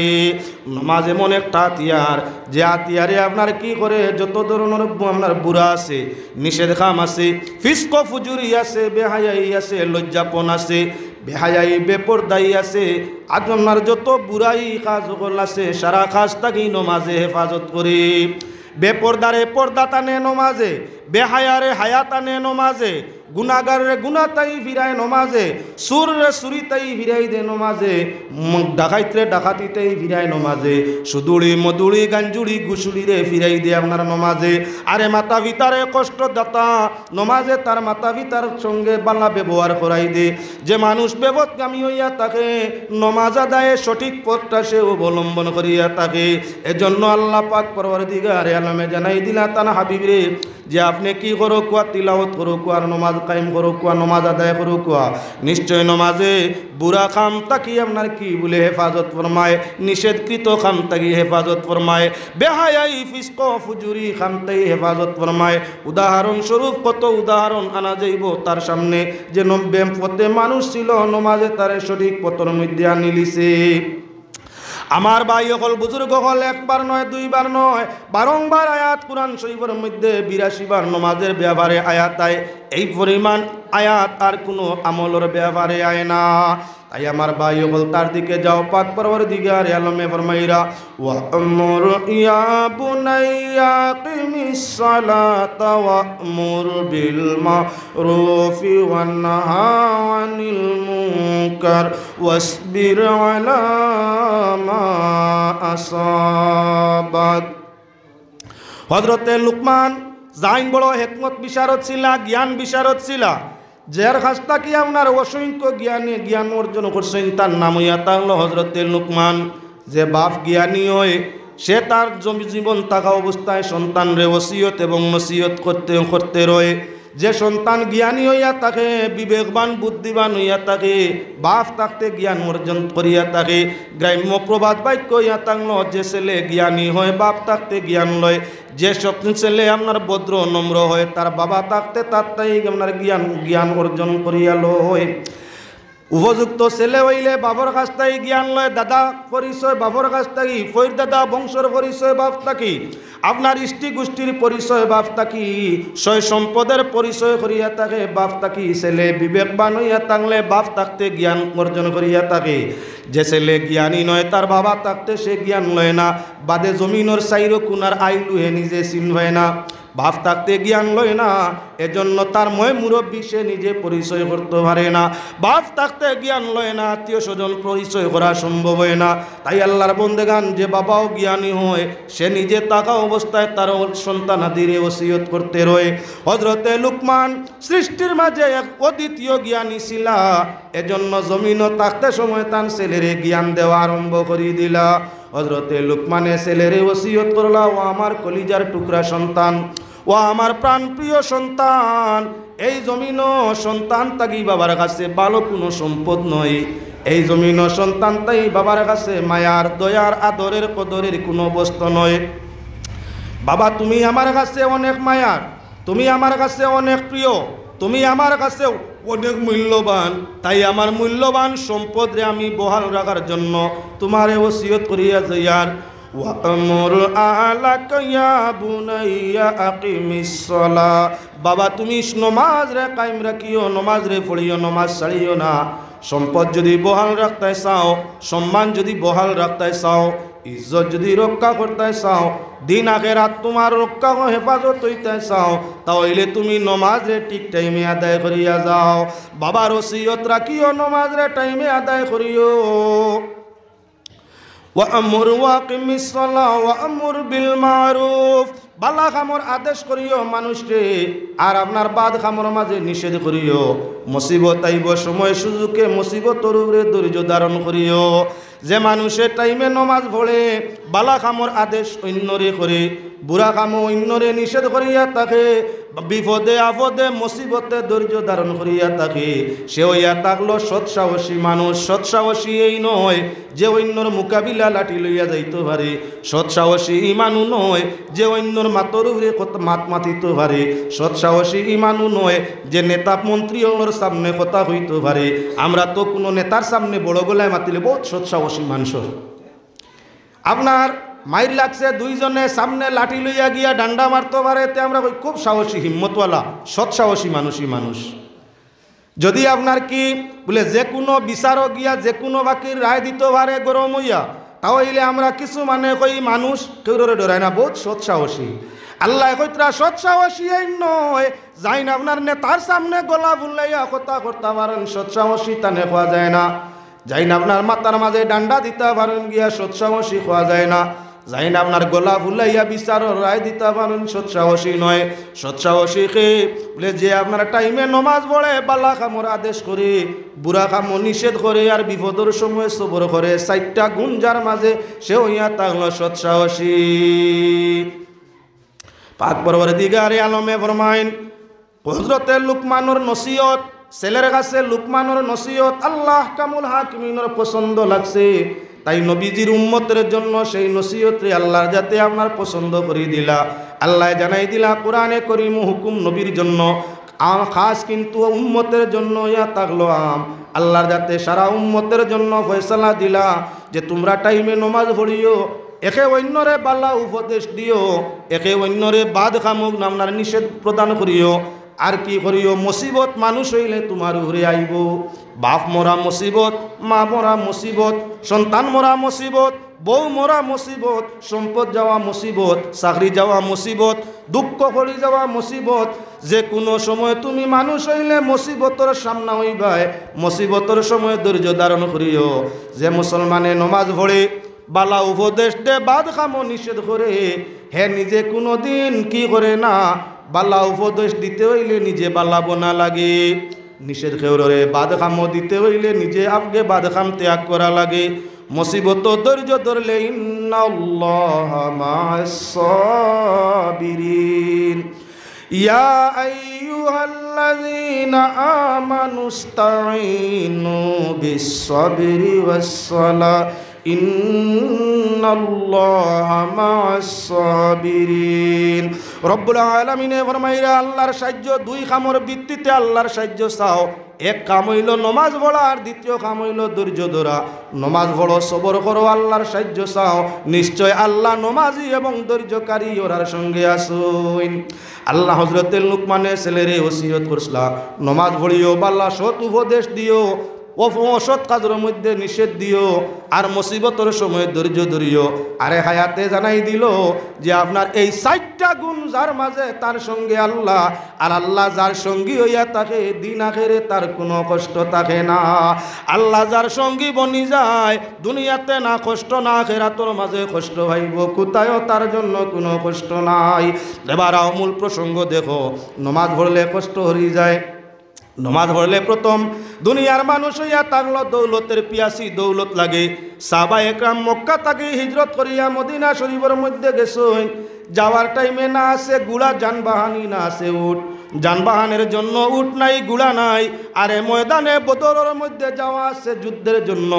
নমাজ এমন একটা হাতিয়ার যে হাতিয়ারে আপনার কি করে যত ধরনের আপনার বুড়া আছে, নিষেধ কাম আছে, ফিস্ক ফুজুরি আছে, বেহায়াই আছে, লজ্জাপন আছে, বেহায়াই বেপরদাই আছে, আজ আপনার যত বুড়াই কাজ আছে সারা কাজ থাকি নমাজে হেফাজত করে। বেপরদারে পর্দা টানে নমাজে, বেহায়ারে হায়া টানে নমাজে, গুনাগারে গুনা তাই ফিরায় নমাজে, সুরে সুরি তাই ফিরাই দে নমাজে, ডাকাইতে ডাকাতিতেই ফিরায় নমাজে, সুদুড়ি মধুড়ি গাঞ্জুড়ি গুসুড়ি রে ফিরাই দে আপনার নমাজে। আরে মাতা পিতারে কষ্ট দাতা নমাজে তার মাতা পিতার সঙ্গে বালা ব্যবহার করাই দে। যে মানুষ বেবদগামী হইয়া থাকে নমাজ আদায়ে সঠিক পথটা সে অবলম্বন করিয়া থাকে। এজন্য আল্লাহ পাক পরওয়ারদিগারে আলমে জানাই দিলা তার হাবিবরে যে আপনি কি করো কুয়া তিলাওয়াত করো কুয়া নমাজ কায়েম করো কুয়া নমাজ আদায় করো কুয়া। নিশ্চয় নমাজে বুড়া কাম তাকি আপনার কি বলে হেফাজত ফরমায়, নিষেধকৃত কাম তাকি হেফাজত ফরমায়, বেহায়াই ফিস্ক ফুজুরি কাম তাই হেফাজত ফরমায়। উদাহরণস্বরূপ কত উদাহরণ আনা যাইব তার সামনে যে পথে মানুষ ছিল নমাজে তারে সঠিক পথের মধ্যে আনিলিছে। আমার ভাই হল বুজুর্গ হল একবার নয় দুইবার নয় বারংবার আয়াত কুরআন শরীফের মধ্যে 82 বার নমাজের ব্যাপারে আয়াত আয়। এই পরিমাণ আয়াত আর কোনো আমলের ব্যাপারে আয় না। তাই আমার ভাই হল তার দিকে যাও, পাক পরওয়ারদিগার আলমে ফরমাইরা ওয়া'মুর ইয়া বুনাইয়া কিমিস সালাতা ওয়া'মুর বিল মা'রুফি ওয়ান নাহা আনিল মুনকার ওয়াসবির আলা মা আসাবাক। হযরতে লুকমান যাইন বড় হিকমত বিশারদ ছিলা, জ্ঞান বিশারদ ছিলা, যার কাছ থেকে আপনার অসংখ্য জ্ঞান অর্জন করছেন তার নাম হইয়া তাহলে হযরতে লুকমান। যে বাপ জ্ঞানী হয় সে তার জীবন থাকা অবস্থায় সন্তানরে ওসিয়ত এবং নসিহত করতে রয়ে। যে সন্তান জ্ঞানী হইয়া থাকে, বিবেকবান বুদ্ধিবান হইয়া থাকে, বাপ থাকতে জ্ঞান অর্জন করিয়া থাকে। গ্রাম্য প্রবাদ বাক্য হইয়া থাকলো যে ছেলে জ্ঞানী হয় বাপ থাকতে জ্ঞান লয়, যে সব ছেলে আপনার ভদ্র নম্র হয় তার বাবা থাকতে তার তাই আপনার জ্ঞান অর্জন করিয়া লয়। উপযুক্ত ছেলে হইলে বাবার কাছ থেকে জ্ঞান লয়, দাদা পরিচয় বাবার কাছ থেকে, ফৈর দাদা বংশর পরিচয় বাপ থাকি, আপনার ইষ্টি গোষ্ঠীর পরিচয় বাপ থাকি, সয় সম্পদের পরিচয় করিয়া থাকে বাপ থাকি। ছেলে বিবেকবান হইয়া থাকলে বাপ থাকতে জ্ঞান অর্জন করিয়া থাকে। যে ছেলে জ্ঞানী নয় তার বাবা থাকতে সে জ্ঞান লয় না, বাদে জমিনের সাইরো কুনার আইলু হে নিজে চিনবায় না, বাপ থাকতে জ্ঞান লয় না, এজন্য তার ময় মুরব্বী সে নিজে পরিচয় করতে পারে না। বাপ থাকতে জ্ঞান লয় না, আত্মীয় স্বজন পরিচয় করা সম্ভব হয় না। তাই আল্লাহর বন্দেগান যে বাবাও জ্ঞানী হয় সে নিজে থাকা অবস্থায় তার সন্তানাদিরে ওসিয়ত করতে রয়ে। হযরতে লুকমান সৃষ্টির মাঝে এক অদ্বিতীয় জ্ঞানী ছিলা, এজন্য জমিনও থাকতে সময় তার ছেলেরে জ্ঞান দেওয়া আরম্ভ করে দিলা। হযরতে লুকমানে ছেলেরে ওসিয়ত করলা, ও আমার কলিজার টুকরা সন্তান, ও আমার প্রাণপ্রিয় সন্তান, এই জমিন সন্তান তাকি বাবার কাছে ভালো কোনো সম্পদ নয়। এই জমিন সন্তান তাই বাবার কাছে মায়ার দয়ার আদরের কদরের কোনো বস্তু নয়। বাবা তুমি আমার কাছে অনেক মায়ার, তুমি আমার কাছে অনেক প্রিয়, তুমি আমার কাছে অনেক মূল্যবান। তাই আমার মূল্যবান সম্পদরে আমি বহাল রাখার জন্য তোমারে ওসিয়ত করিয়া যাইয়ার। ওয়া'মুর আহলাকা ইয়া বুনাইয়া আকিমিস সালাহ, বাবা তুমি নমাজ রে কায়েম রাখিও, নমাজ রে পড়িও, নমাজ ছাড়িও না। সম্পদ যদি বহাল রাখতে চাও, সম্মান যদি বহাল রাখতে চাও, ইজ্জত যদি রক্ষা করতে চাও, দিন আখেরাত তোমার রক্ষা ও হেফাজত হইতে চাও, তাহলে তুমি নমাজে ঠিক টাইমে আদায় করিয়া যাও। বাবার ওসিয়ত রাখিও, নমাজে টাইমে আদায় করিও। ওয়া'মুর ওয়াকিমিস সালাহ ওয়া'মুর বিল মারুফ, বালা কামর আদেশ করিও মানুষকে, আর আপনার বাদ কামর মাঝে নিষেধ করিও। মুসিবত আইব সময় সুযোগে মুসিবতর উপরে ধৈর্য ধারণ করিও। যে মানুষের টাইমে নমাজ পড়ে, বালা কামর আদেশ অন্যরে করে, বুড়া কামও অন্যরে নিষেধ করিয়া থাকে, বিপদে আপদে মুসিবতে ধৈর্য ধারণ করিয়া থাকে, সে হইয়া থাকলো সৎসাহসী মানুষ। সৎসাহসী এই নয় যে অন্যর মোকাবিলা লাঠি লইয়া যাইতে পারে, সৎসাহসী ইমানও নয় যে অন্যর মাতর উপরে মাত মাতিতে পারে, সৎসাহসী ইমানও নয় যে নেতা মন্ত্রীর সামনে কথা হইতে পারে। আমরা তো কোনো নেতার সামনে বড় গলায় মাতিলে বহুত সৎসাহসী মানুষ। আপনার মাইর লাগছে, দুইজনে সামনে লাঠি লইয়া গিয়া ডান্ডা মারতে পারে, তে আমরা খুব সাহসী হিম্মতওয়ালা সৎসাহসী মানুষই মানুষ। যদি আপনার কি বলে যে কোনো বিচারক গিয়া যে কোনো বাকির রায় দিতে পারে গরম হইয়া, তাহলে আমরা কিছু মানে কই মানুষ কেউ ডরায় না, বহুত সৎসাহসী। আল্লাহ কইতরা সৎসাহসী এই নয় যাই না আপনার নেতার সামনে গলা বুলাইয়া কথা করতে পারেন, সৎসাহসী তানে খাওয়া যায় না। যাই না আপনার মাথার মাঝে ডান্ডা দিতে পারেন, গিয়া সৎসাহসী খাওয়া যায় না। যাই না আপনার গলা ফুলাইয়া বিচারের রায় দিতে পারেন, সৎসাহসী নয়। সৎসাহসী কে বলে যে আপনার টাইমে নমাজ পড়ে, বালা কামর আদেশ করে, বুড়া কামও নিষেধ করে, আর বিপদের সময় সবর করে। 4টা গুণ যার মাঝে সে হইয়া থাকলো সৎসাহসী। পাক পরবর্তীকারে আলমে ফরমাইন, হযরতে লুকমানুর নসিহত, ছেলের কাছে লুকমানুর নসিহত আল্লাহ কামুল হাকিমিনের পছন্দ লাগছে, তাই নবীজির উম্মতের জন্য সেই নসিহতে আল্লাহ যাতে আপনার পছন্দ করে দিলা। আল্লাহ জানাই দিলা কোরআনে করিম হুকুম নবীর জন্য খাস, কিন্তু উম্মতের জন্য ইয়া থাকলো আম। আল্লাহর যাতে সারা উম্মতের জন্য ফয়সালা দিলা যে তোমরা টাইমে নমাজ পড়িও, একে অন্যরে বালা উপদেশ দিও, একে অন্যরে বাদ খামুক আপনার নিষেধ প্রদান করিও। আর কি করিও, মুসিবত মানুষ হইলে তোমার উপরে আইব। বাপ মরা মুসিবত, মা মরা মুসিবত, সন্তান মরা মুসিবত, বউ মরা মুসিবত, সম্পদ যাওয়া মুসিবত, চাকরি যাওয়া মুসিবত, দুঃখ করে যাওয়া মুসিবত। যে কোনো সময় তুমি মানুষ হইলে মুসিবতর সামনা হইবাই, মুসিবতর সময় ধৈর্য ধারণ করিও। যে মুসলমানে নমাজ পড়ে, বালা উপদেশ দে, বাদ খামো নিষেধ করে, হে নিজে কোনো দিন কি করে না, বালা উপদেশ দিতে হইলে নিজে বালা বোনা লাগে, নিষেধ খেউরে বাদ খামো দিতে হইলে নিজে আগে বাদ খাম ত্যাগ করা লাগে। মুসিবত ধৈর্য ধরলে ইন্নাল্লাহা মা'আস সাবিরিন। ইয়া আইয়ুহাল্লাযীনা আমানুস্তাঈনু বিস-সাবরি ওয়াস-সালাহ ইন্নাল্লাহা মা'আস সাবিরিন। রব্বুল আলামিনে ফরমাইরা আল্লাহর সাহায্য দুই কামের ভিত্তিতে আল্লাহর সাহায্য চাও। এক কাম হইল নমাজ পড়া, আর দ্বিতীয় কাম হইল ধৈর্য ধরা। নমাজ পড়ো, সবর করো, আল্লাহর সাহায্য চাও, নিশ্চয় আল্লাহ নমাজি এবং ধৈর্যকারী ওরার সঙ্গে আসুন। আল্লাহ হযরতে লুকমানের ছেলেরে ওসিয়ত করছলা, নমাজ পড়িও, বাল্লা সৎ উপদেশ দিও, অসৎ কাজের মধ্যে নিষেধ দিও, আর মুসিবতের সময় ধৈর্য ধরিও। আরে হায়াতে জানাই দিল যে আপনার এই 4টা গুণ যার মাঝে তার সঙ্গে আল্লাহ, আর আল্লাহ যার সঙ্গী হইয়া থাকে দিন আখেরে তার কোনো কষ্ট থাকে না। আল্লাহ যার সঙ্গী বনি যায়, দুনিয়াতে না কষ্ট না আখেরাতের মাঝে কষ্ট হইব, কোথায়ও তার জন্য কোনো কষ্ট নাই। এবার মূল প্রসঙ্গ দেখো, নমাজ পড়লে কষ্ট হয়ে যায়। নমাজ পড়লে প্রথম দুনিয়ার মানুষ হইয়া থাকলো দৌলতের পিয়াসি, দৌলত লাগে। সাহাবায়ে একরাম মক্কা থেকে হিজরত করিয়া মদিনা শরীফের মধ্যে গেছেন। যাওয়ার টাইমে না আছে গুড়া যানবাহানি, না আছে উট, যানবাহনের জন্য উট নাই, গুড়া নাই। আরে ময়দানে বদরের মধ্যে যাওয়া আছে যুদ্ধের জন্য,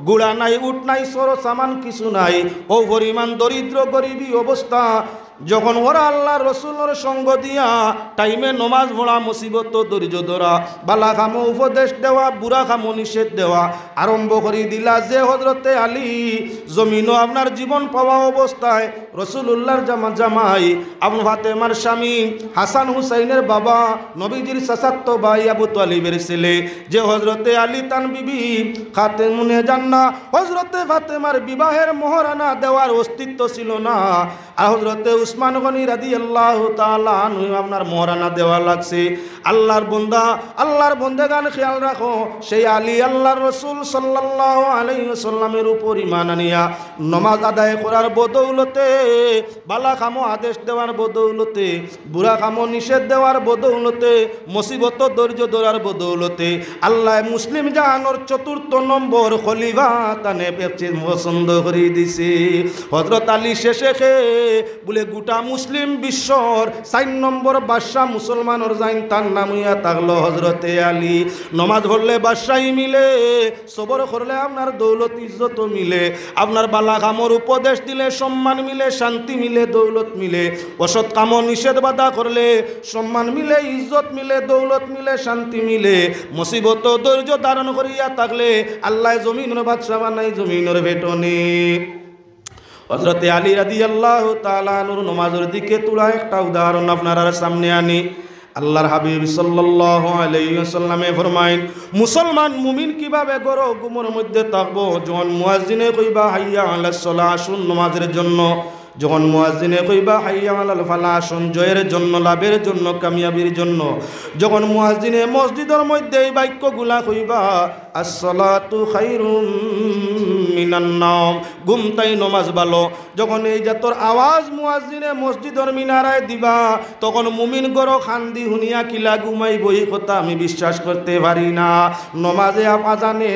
গুড়া নাই, উট নাই, সর সামান কিছু নাই। ও পরিমাণ দরিদ্র গরিবী অবস্থা। যখন ওরা আল্লাহ রসুলের সঙ্গ দিয়া টাইমে নমাজ পড়া, মুসিবত ধৈর্য ধরা, বালা খামো উপদেশ দেওয়া, বুড়া খামো নিষেধ দেওয়া আরম্ভ করে দিলা। যে হজরতে আলী জমিনও আপনার জীবন পাওয়া অবস্থায় রসুল্লাহর জামাই আপনার ফাতেমার স্বামী হাসান হুসাইনের বাবা নবীজির চাচাতো ভাই আবু তালিবের ছেলে যে হজরতে আলী তান বিবি খাতেমুনে জান্নাহ হজরতে ফাতেমার বিবাহের মোহরানা দেওয়ার অস্তিত্ব ছিল না, আর হজরতে উসমান গনি রাদিয়াল্লাহু তাআলা আনহু আপনার মোহরানা দেওয়া লাগছে। আল্লাহর বন্দেগান খেয়াল রাখো, সেই আলী আল্লাহর রসুল সাল্লাল্লাহু আলাইহি ওয়াসাল্লামের উপর ঈমান আনিয়া নমাজ আদায় করার বদৌলতে, বালা খামো আদেশ দেওয়ার বদৌলতে, বুড়া খামো নিষেধ দেওয়ার বদৌলতে, মুসিবত ধৈর্য ধরার বদৌলতে আল্লাহ মুসলিম জাহানোর 4র্থ নম্বর খলিফা তানে পছন্দ করে দিছে। হযরত আলী শেষে বলে গোটা মুসলিম বিশ্বর 4 নম্বর বাদশাহ মুসলমানের জাইন তার নাম হইয়া থাকলো হযরতে আলী। নমাজ পড়লে বাদশাহী মিলে, সবর করলে আপনার দৌলত ইজ্জত মিলে, আপনার বালা কামর উপদেশ দিলে সম্মান মিলে, শান্তি মিলে, দৌলত মিলে, অসৎ কাম নিষেধ বাধা করলে সম্মান মিলে, ইজ্জত মিলে, দৌলত মিলে, শান্তি মিলে, মুসিবত ধৈর্য ধারণ করিয়া থাকলে আল্লাহ জমিনের বাদশা বানাই জমিনের ভেটনে। হযরতে আলী রাদিয়াল্লাহু তাআলা আনহুর নামাজের দিকে তোলা একটা উদাহরণ আপনার সামনে আনি। আল্লাহর হাবিব সাল্লাল্লাহু আলাইহি ওয়াসাল্লামে ফরমাইন, মুসলমান মুমিন কিভাবে গরো গুমর মধ্যে থাকবো? যখন মুয়াজ্জিনে কইবা হাইয়া আলাস সালাহ, আসুন নামাজের জন্য। যখন মুয়াজ্জিনে কইবা হাইয়া আলাল ফালাহ, আসুন জয়ের জন্য, লাভের জন্য, কামিয়াবির জন্য। যখন মুয়াজ্জিনে মসজিদের মধ্যে এই বাক্যগুলা কইবা, আসসালাতু খায়রুম মিনান নাওম, ঘুমতাই নমাজ ভালো। যখন এই জাতর আওয়াজ মুয়াজ্জিনে মসজিদের মিনারায় দিবা, তখন মুমিন গরো খান্দি হুনিয়া কিলা ঘুমাই বই কথা আমি বিশ্বাস করতে পারি না। নমাজে আজানে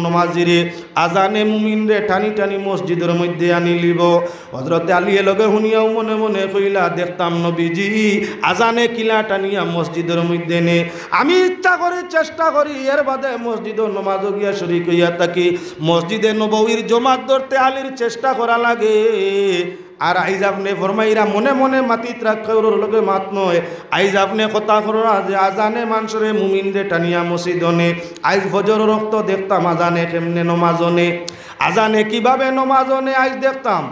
নমাজিরে আজানে মুমিন রে টানি টানি মসজিদের মধ্যে আনি লিব। হযরত আলী লগে হুনিয়াও মনে মনে কইলা, দেখতাম নবীজি আজানে কিলা টানিয়া মসজিদের মধ্যে নে। আমি ইচ্ছা করি, চেষ্টা করি, এর বাদে মসজিদের নমাজ গিয়া শরীক হইয়া থাকি। মসজিদে নববীর জমাত ধরতে আলীর চেষ্টা করা লাগে। আর আইজ আপনি ফরমাইরা মনে মনে মাতিত রাখার লগে মাত নয়, আইজ আপনি কথা করা যে আজানে মানুষরে মুমিন রে টানিয়া মসজিদনে। আইজ ফজর রক্ত দেখতাম আজানে কেমনে নমাজনে, আজানে কিভাবে নমাজনে আইজ দেখতাম।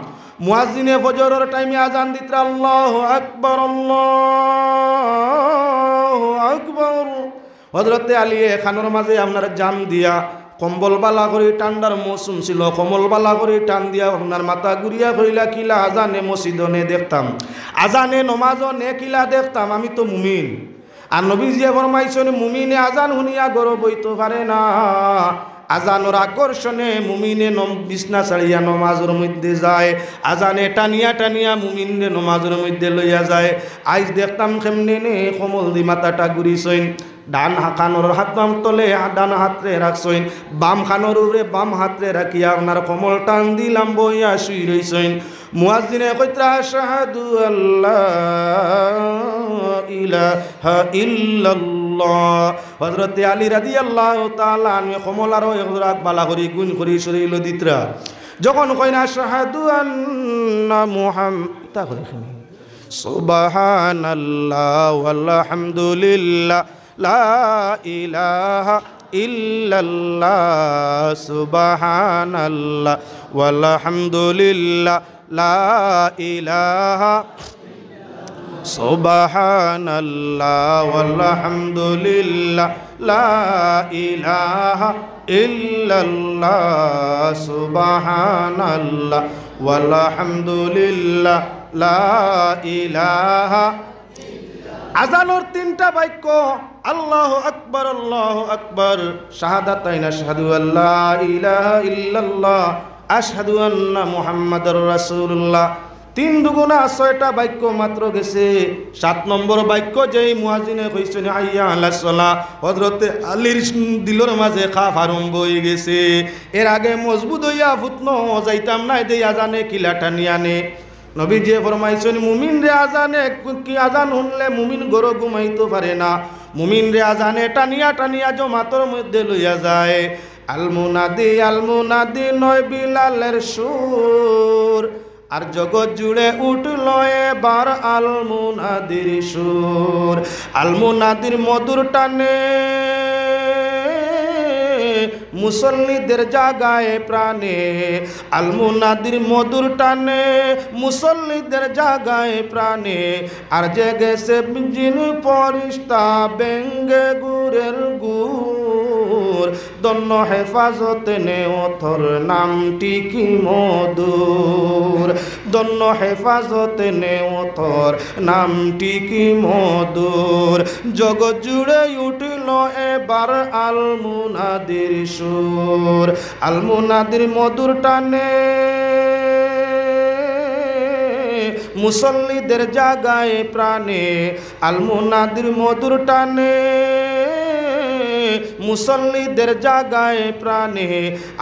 মুয়াজ্জিনে ফজরের টাইমে আজান দিতরা আল্লাহু আকবার, আল্লাহু আকবার। হযরতে আলী খানোর মাঝে আপনার জাম দিয়া কম্বল বালা করে, ঠান্ডার মৌসুম ছিল, কম্বল বালা করে টান দিয়া আপনার মাথা ঘুরিয়া কইলা, কিলা আজানে মসজিদনে দেখতাম, আজানে নমাজনে কিলা দেখতাম, আমি তো মুমিন। আর নবীজি ফরমাইছেন মুমিনে আজান শুনিয়া গরব হইতে পারে না। আজানোর আকর্ষণে মুমিনে বিছনা ছাড়িয়া নমাজের মধ্যে যায়, আজানে টানিয়া টানিয়া মুমিনে নমাজের মধ্যে লইয়া যায়। আইজ দেখতাম কেমনে নে কমল দি মাথাটা ঘুরিছইন, ডান খানোর হাত বাম তলে ডান হাতরে রাখছইন, বাম খানোর উপরে বাম হাতরে রাখিয়া আপনার কমল টান দিলাম বইয়া শুই রইছইন। মুয়াজ্জিনে কইত্রা আশহাদু আল্লা ইলাহা ইল্লাল্লাহ। হযরতে আলী রাদিয়াল্লাহু তাআলা আনহু কমল আর একরাত বালা করি গুণ করি শরীর দিতরা। যখন কইনা আশহাদু আন্না মুহাম্মাদ সুবহানাল্লাহ ওয়ালহামদুলিল্লাহ লা ইলাহা ইল্লাল্লাহ সুবহানাল্লাহ ওয়ালহামদুলিল্লাহ লা ইলাহা সুবহানাল্লাহ ওয়ালহামদুলিল্লাহ লা ইলাহা ইল্লাল্লাহ সুবহানাল্লাহ ওয়ালহামদুলিল্লাহ লা ইলাহা। আজানোর 3টা বাক্য, আল্লাহু আকবার, আল্লাহু আকবার, শাহাদাতাইন, আশহাদু আল্লা ইলাহা ইল্লাল্লাহ, আশহাদু আন্না মুহাম্মাদুর রাসূলুল্লাহ। 3 দুগুণা 6টা বাক্য মাত্র গেছে। 7 নম্বর বাক্য যেই মুয়াজ্জিনে কইছেন হাইয়া আলাস সালাহ, হযরতে আলীর দিলের মাঝে খাফ আরম্ভ হয়ে গেছে। এর আগে মজবুত হইয়া ফুটনো যাইতাম না, দেই আজানে কিলা টানিয়া নে। নবীজি ফরমাইছেন মুমিন রে আজানে কি আজান শুনলে মুমিন গরো ঘুমাইতে পারে না, মুমিন রে আজানে টানিয়া টানিয়া জমাতর মধ্যে লইয়া যায়। আল মুনাদি নয় বিলালের সুর, আর জগৎ জুড়ে উঠল এবার আল মুনাদির সুর। আল মুনাদির মধুর টানে মুসল্লিদের জাগায় প্রাণে, আল মুনাদির মধুর টানে মুসল্লিদের জাগায় প্রাণে। আর জেগেছে জিন ফেরেশতা ব্যঙ্গে গুরের গুর, দন্য হেফাজত নেওথর নামটি কি মধুর, দন্য হেফাজত নেওথর নামটি কি মধুর। জগৎ জুড়ে উঠল এবার আল মুনাদির সুর। আল মুনাদির মধুর টানে মুসল্লিদের জাগায় প্রাণে, আল মুনাদির মধুর টানে মুসল্লিদের জাগায় প্রাণে।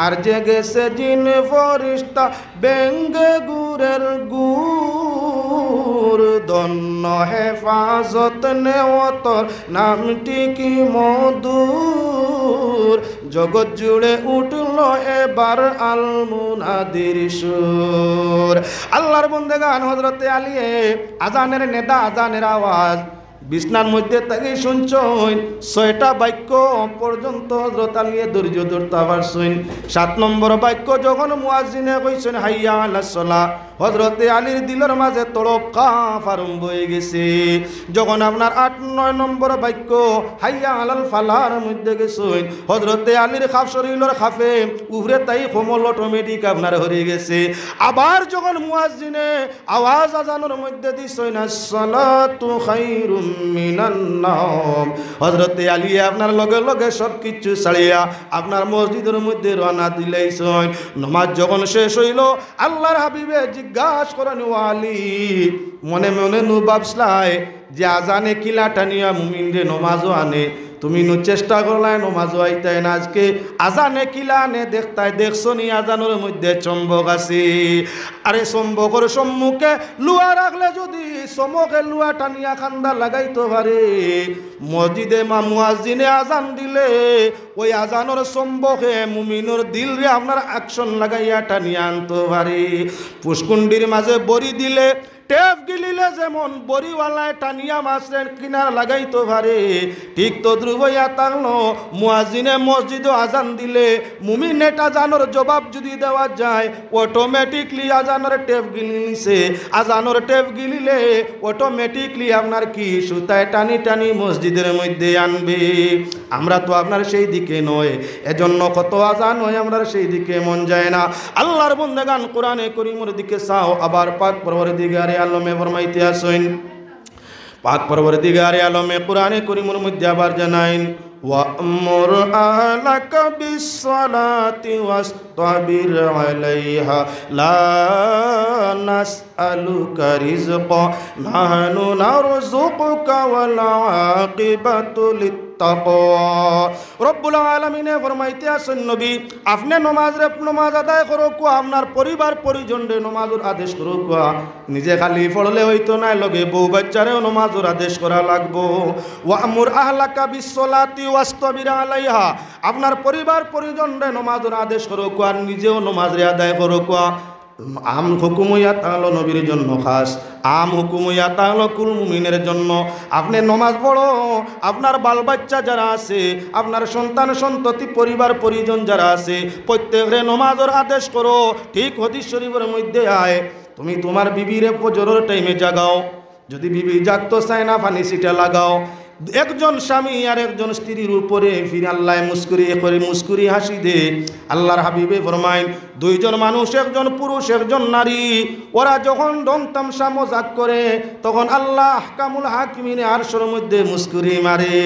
আর জেগেছে জিন ফেরেশতা ব্যঙ্গে গুরের গুর, দন্য হেফাজত নেওয়াতর নামটি কি মধুর। জগৎ জুড়ে উঠল এবার আল মুনাদির সুর। আল্লাহর বন্দেগান হযরতে আলী আজানের নেদা, আজানের আওয়াজ বিছনার মধ্যে থেকে শুনছেন। 6টা বাক্য পর্যন্ত হযরত আলী ধৈর্য ধরতে পারছেন। 7 নম্বর বাক্য যখন মুয়াজ্জিনে কইছেন হাইয়া আলাস সালাহ, হযরতে আলীর দিলের মাঝে তড়প কাঁপ আরম্ভ হয়ে গেছে। যখন আপনার 8-9 নম্বর বাক্য হাইয়া আলাল ফালার মধ্যে গেছেন, হযরতে আলীর খাফ শরীরের খাফে উভরে তাই কোমল অটোমেটিক আপনার হয়ে গেছে। আবার যখন মুয়াজ্জিনে আওয়াজ আজানের মধ্যে দিছেন আসসালাতু খায়রুম মিনান নাওম, হযরতে আলী আপনার লগে লগে সব কিছু ছাড়িয়া আপনার মসজিদের মধ্যে রওনা দিলেইছেন। নামাজ যখন শেষ হইল, আল্লাহর হাবিবে জিজ্ঞাসা করেন ও আলী, মনে মনে নু ভাবছলাই যে আজানে কিলা টানিয়া মুমিনরে নমাজও আনে, তুমি নু চেষ্টা করলাই নমাজও আইতাই না, আজকে আজানে কিলা আনে দেখতাই, দেখছো নি আজানের মধ্যে চম্বক আছে। আরে চম্বকর সম্মুখে লুয়া রাখলে যদি চমকে লুয়া টানিয়া খান্দা লাগাইতে পারে, মসজিদে মুয়াজ্জিনে আজান দিলে ওই আজানের চম্বকে মুমিনের দিল রে আপনার অ্যাকশন লাগাইয়া টানিয়া আনতে পারে। পুষ্কুণ্ডির মাঝে বড়ি দিলে, টেপ গিলিলে যেমন বড়িওয়ালায় টানিয়া মাছের কিনার লাগাইতে পারে, ঠিক তো ধ্রুবইয়া থাকলো মুয়াজ্জিনে মসজিদে আজান দিলে মুমিনের আজানের জবাব যদি দেওয়া যায়, অটোমেটিকলি আজানের টেপ গিলি নিছে। আজানের টেপ গিলিলে অটোমেটিকলি আপনার কি সুতায় টানি টানি মসজিদের মধ্যে আনবে। আমরা তো আপনার সেই দিকে নয়, এজন্য কত আজান হয় আমরা সেই দিকে মন যায় না। আল্লাহর বন্দেগান কোরআনে করিমের দিকে চাও, আবার পাক পরওয়ারদিগারে আলমে ফরমাইতে আসেন, পাক পরওয়ারদিগারে আলমে কোরআনে করিমের মধ্যে আবার জানাইন ওয়া'মুর আহলাকা বিস-সালাতি ওয়াসতাবির আলাইহা লা নাসআলুকা রিজকা নাহনু নারযুকুকা ওয়াল আকিবাতু লিত-তাকওয়া। রব্বুল আলামিনে ফরমাইতে আছেন নবী, আপনি নমাজ আদায় করো, আপনার পরিবার পরিজনরে নমাজের আদেশ করো, নিজে খালি পড়লে হইতো না, লগে বউ বাচ্চারেও নমাজের আদেশ করা লাগবো। ওয়া'মুর আহলাকা বিস-সালাতি ওয়াসতাবির আলাইহা, আপনার পরিবার পরিজনরে নমাজের আদেশ করো, আর নিজেও নমাজরে আদায় করো। আম হুকুম ইয়াতা হলো নবীর জন্য খাস, আম হুকুম ইয়াতা হলো কুল মুমিনের জন্য। আপনি নমাজ পড়ো, আপনার বাল বাচ্চা যারা আছে, আপনার সন্তান সন্ততি পরিবার পরিজন যারা আছে, প্রত্যেকরে নমাজের আদেশ করো। ঠিক হাদিস শরীফের মধ্যে আয়, তুমি তোমার বিবিরে ফজরের টাইমে জাগাও, যদি বিবি জাগতো চায় না পানি ছিটা লাগাও। একজন স্বামী আর একজন স্ত্রীর উপরে ফিরে আল্লাহ মুস্কুরি হাসি দে। আল্লাহর হাবিবে ফরমাইন, দুইজন মানুষ, একজন পুরুষ একজন নারী, ওরা যখন দম তামসা মজাক করে, তখন আল্লাহ আহকামুল হাকিমিনে আরশের মধ্যে মুস্কুরি মারে।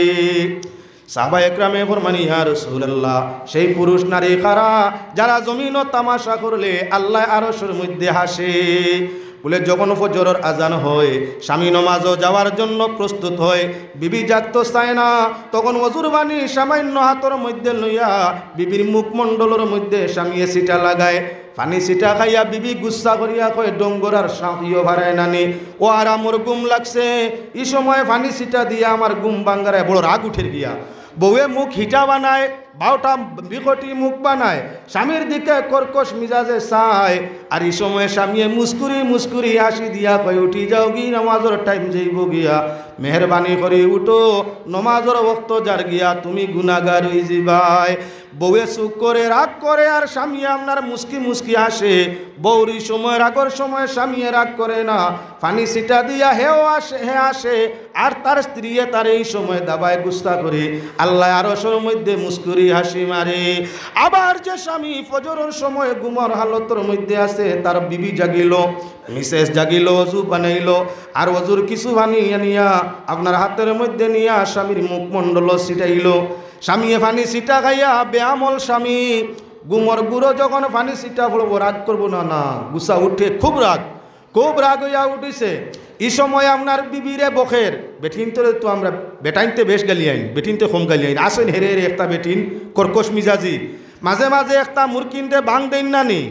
সাহাবা একরামে ফরমানি, ইয়া রাসূলুল্লাহ, সেই পুরুষ নারী কারা যারা জমিন ও তামাশা করলে আল্লাহ আরশের মধ্যে হাসে? বলে যখন ফজরের আজান হয়, স্বামী নমাজও যাওয়ার জন্য প্রস্তুত হয়, বিবি জাগতো চায় না, তখন ওযুর পানি সামান্য হাতের মধ্যে লইয়া বিবির মুখমণ্ডলের মধ্যে স্বামীয়ে ছিটা লাগায়। পানি ছিটা খাইয়া বিবি গুচ্ছা করিয়া কয়, ডঙ্গর আর সাঁকিও ভাড়ায় নানি, ও আর আমার গুম লাগছে, এই সময় পানি ছিটা দিয়া আমার গুম বাঙ্গারায় বড় রাগ উঠে গিয়া বউয়ে মুখ হিটা বানায়, বাউটা বিকটি মুখ বানায়, স্বামীর দিকে কর্কশ মিজাজে চায়, আর এই সময় স্বামীয়ে মুস্কুরি মুস্কুরি হাসি দিয়া কয় উঠি যাও গি নমাজর টাইম যাইব গিয়া, মেহরবানি করে উঠো নমাজর বক্ত যার গিয়া তুমি গুনাহগার হই যাবাই। বউয়ে চুপ করে রাগ করে আর স্বামী আপনার মুস্কি মুস্কি আসে। বউরি সময় রাগর সময় স্বামী রাগ করে না, পানি সিটা দিয়া হেও আসে হে আসে, আর তার স্ত্রী তার এই সময় দাবায় গুস্তা করে আল্লাহ আরশের মধ্যে মুস্কুরি হাসি মারে। আবার যে স্বামী ফজরের সময় ঘুমর হালতের মধ্যে আছে, তার বিবি জাগিল, মিসেস জাগিল, অজু বানাইল, আর অজুর কিছু বানিয়ে নিয়া আপনার হাতের মধ্যে নিয়া স্বামীর মুখমণ্ডল ছিটাইল। স্বামী পানি সিটা খাইয়া বেআমল স্বামী, গুমর গুঁড়ো যখন পানি সিটা পড়বো রাগ করবো না, না গুসা উঠে, খুব রাগ হইয়া উঠিছে। এই সময় আপনার বিবিরে বখের বেঠিন তো আমরা বেটাইনতে বেশ গালি আইন, বেঠিনতে কম গালি আইন, আসেন হেরে হেরে একটা বেঠিন কর্কশ মিজাজি, মাঝে মাঝে একটা মুরকিনতে বাং দেন না নি,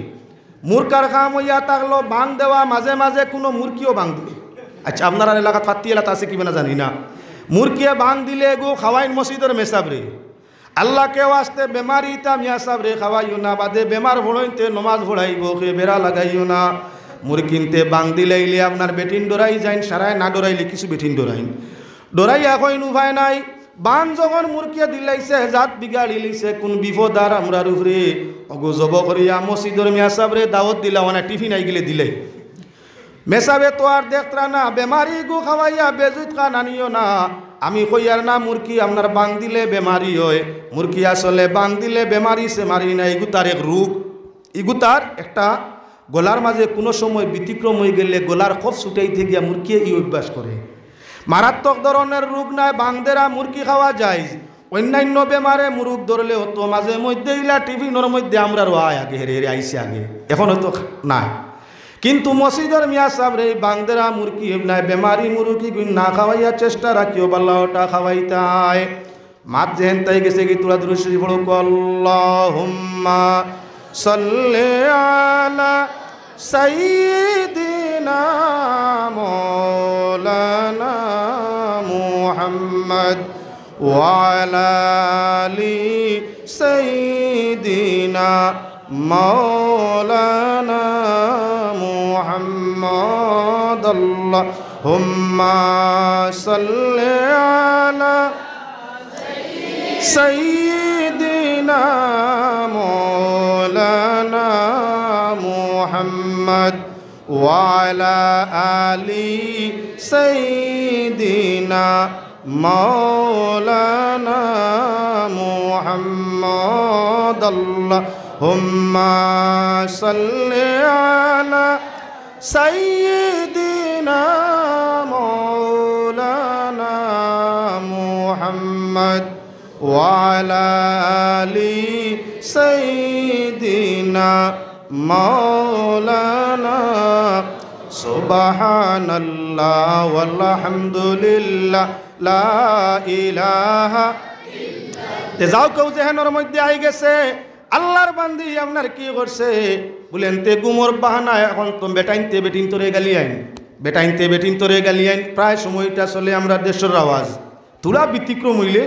মুরকার খাম হইয়া থাকলো বাং দেওয়া, মাঝে মাঝে কোনো মুরকিও বাং দিবে। আচ্ছা আপনার এলাকা ফাত্তি এলাকা আছে কি না জানি না, মুরকিয়ে বাং দিলে গো খাওয়াইন মসজিদের মেসাবরে, আল্লাহ কেউ আসতে বেমারি তা মিয়া সাবরে খাওয়াইও না, বাদে বেমার ভোড়াইতে নমাজ ভোড়াইব কে বেড়া লাগাইও না। মুরকিনতে বাং দিলাইলে আপনার বেটিন ডরাই যাইন, সারায় না ডরাইলে কিছু বেটিন ডরাইন, ডরাই এখন উপায় নাই। বান যখন মুরকিয়া দিলাইছে জাত বিগাড়ি লিছে, কোন বিপদ আর আমরার উপরে অগো জব করিয়া মসজিদর মিয়া সাবরে দাওয়াত দিলা, মানে টিফিন আই গেলে দিলে মেসাবে তো আর দেখতরা না, বেমারি গো খাওয়াইয়া বেজুত খান আনিও না। আমি কইয়ার না মুরকি আপনার বাং দিলে বেমারি হয়, মুরকি আসলে বাং দিলে বেমারি সে মারি না, ইগুতার এক রোগ, ইগুতার একটা গলার মাঝে কোনো সময় ব্যতিক্রম হয়ে গেলে গলার কফ ছুটাইতে গিয়া মুরকি এই অভ্যাস করে। মারাত্মক ধরনের রোগ নয়, বাংদেরা মুরকি খাওয়া যায়, অন্যান্য বেমারে মুরুগ ধরলেও তো মাঝে মধ্যে ইলা টিফিনের মধ্যে আমরা আয় আগে হেরে হেরে আইসি আগে, এখন হয়তো নাই। কিন্তু মসজিদের মিয়া সাবরে বাংদেরা মুরকি নাই, বেমারি মুরগি না খাওয়াইয়া চেষ্টা রাখিও বাল্লাহটা খাওয়াইতায়। মাত যেহেন তাই গেছে কি তোরা দুরুশরী পড়ো, আল্লাহুম্মা সাল্লি আলা সাইয়্যিদিনা মাওলানা মুহাম্মদ ওয়া আলা আলি সাইয়্যিদিনা মাওলানা মুহাম্মদ। আল্লাহুম্মা সাল্লি আলা সাইয়্যিদিনা মাওলানা মুহাম্মদ ওয়া আলা আলি সাইয়্যিদিনা মাওলানা মুহাম্মদ। আল্লাহুম্মা সাল্লি আলা সাইয়্যিদিনা মাওলানা মুহাম্মদ ওয়া আলা আলি সাইয়্যিদিনা মাওলানা। সুবহানাল্লাহ ওয়ালহামদুলিল্লাহ লা ইলাহা ইল্লাল্লাহ। যাও কেউ যেহেনের মধ্যে আই গেছে, আল্লাহর বান্দি আপনার কি করছে বলেন, তে গুমর বাহানা এখন তো বেটাইনতে বেটিন তোরে গালি আইন, বেটাইনতে বেটিন তোরে গালি আইন, প্রায় সময়টা চলে আমরা দেশের আওয়াজ। তোরা ব্যতিক্রম হইলে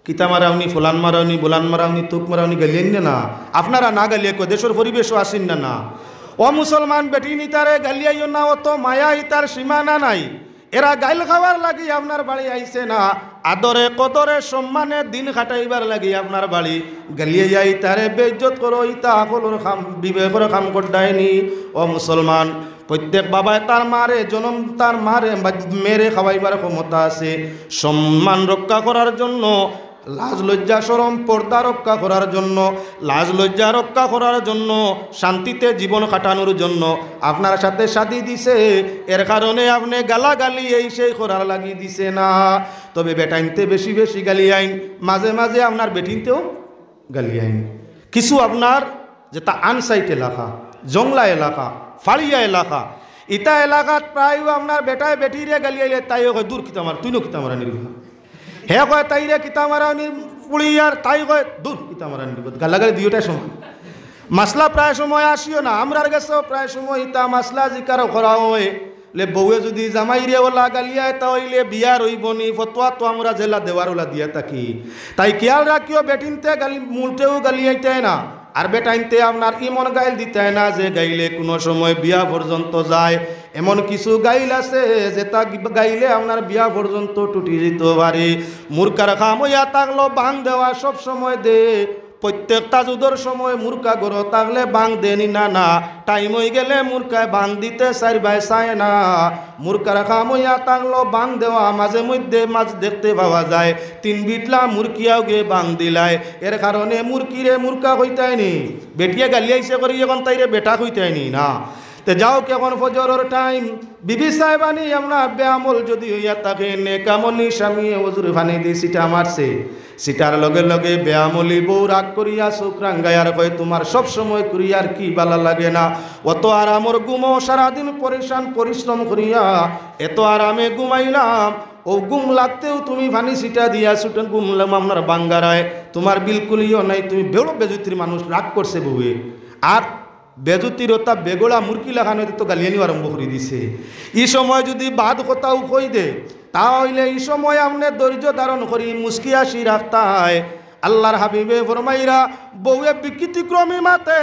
কিতা মারাওনি, ফলান মারাওনি, বোলান মারাওনি, তুক মারাওনি গালি আইন না, আপনারা না গালিয়ে কো দেশের পরিবেশও আসেন না। না ও মুসলমান বেটিন ইতারে গালি আইও না, অত মায়া ইতার সীমানা নাই। এরা গাইল খাওয়ার লাগি আপনার বাড়ি আইছে না, আদরে কদরে সম্মানে দিন কাটাইবার লাগি আপনার বাড়ি গালিয়ে যাই, তারে বেইজ্জত করো, ইতা আকলর খাম বিবেকর খাম করডায়নি। ও মুসলমান, প্রত্যেক বাবায় তার মারে জনম তার মারে মেরে খাওয়াইবার ক্ষমতা আছে। সম্মান রক্ষা করার জন্য, লাজ লজ্জা শরম পর্দা রক্ষা করার জন্য, লাজ লজ্জা রক্ষা করার জন্য, শান্তিতে জীবন কাটানোর জন্য আপনার সাথে শাদি দিছে, এর কারণে আপনি গালাগালি এই সেই করার লাগি দিছে না। তবে বেটাইনতে বেশি বেশি গালি আইন, মাঝে মাঝে আপনার বেটিনতেও গালি আইন। কিছু আপনার যেটা আনসাইট এলাকা, জংলা এলাকা, ফাড়িয়া এলাকা, ইটা এলাকাত প্রায় আপনার বেটায় বেটিরে গালি আইলে তাইও কয় দূর কিতামার, তুই নো কিতামারা নির্ভা, হে কয় তাইরে কিতামারানি পুড়ি, আর তাই কয় দূর কিতামারানি নির্ভা, গালাগালি দুইটাই সময়। মাসলা প্রায় সময় আসিও না, আমরার গেছেও প্রায় সময় ইতা মাসলা জিকারও করা হয়, লে বউয়ে যদি জামাইরে ওলা গালিয়ায় তাহলে বিয়া রইবনি ফতোয়া তো আমরা জেলা দেওয়ার ওলা দিয়া থাকি। তাই খেয়াল রাখিও বেটিনতে গালি মুলটেও গালিয়াইতে না, আর বেটাইনতে আপনার ইমন গাইল দিতে না যে গাইলে কোনো সময় বিয়া পর্যন্ত যায়। এমন কিছু গাইল আছে যেটা গাইলে আপনার বিয়া পর্যন্ত টুটি যেতে পারে। মুরকার খাম হইয়া থাকলো বাং দেওয়া সব সময় দে, প্রত্যেকটা যুদ্ধর সময় মুরকা গড় থাকলে বাং দেনি না, না টাইম হয়ে গেলে মুরকায় বাং দিতে চাইবাই চায় না। মুরকার খাম হইয়া থাকলো বাং দেওয়া মাঝে মধ্যে মাছ দেখতে পাওয়া যায়, 3 বিটলা মুরকিয়াও গে বাং দিলায়। এর কারণে মুরকিরে মুরকা হইতায়নি, বেটিয়ে গালিয়াইছে করি এখন তাইরে বেটা হইতায়নি না। তে যাও কেমন ফজরের টাইম বিবি সাহেবানি আপনার বেআমল যদি হইয়া থাকে নেকামলি স্বামী ওজুর ভানি দিয়ে সিটা মারছে, সিটার লগে লগে বেআমলি বউ রাগ করিয়া চোখ রাঙ্গাইয়ার কয় তোমার সব সময় করিয়ার কি বালা লাগে না, অত আরামর ঘুমো সারাদিন পরেশান পরিশ্রম করিয়া এত আরামে ঘুমাইলাম, ও গুম লাগতেও তুমি ভানি সিটা দিয়া ছুটেন ঘুমলাম আপনার বাঙ্গারায়, তোমার বিলকুলিও নাই, তুমি বেড়ো বেজুতির মানুষ রাগ করছে বউয়ে। আর বেজুতিরতা বেগোড়া মুরকি লাগানো তো গালিয়ানি আরম্ভ করে দিছে। এই সময় যদি বাদ কথাও কই দে তাহলে এই সময় আপনি ধৈর্য ধারণ করি মুস্কি আসি রাখতায়। আল্লাহর হাবিবে ফরমাইরা বউয়ে বিকৃতিক্রমী মাতে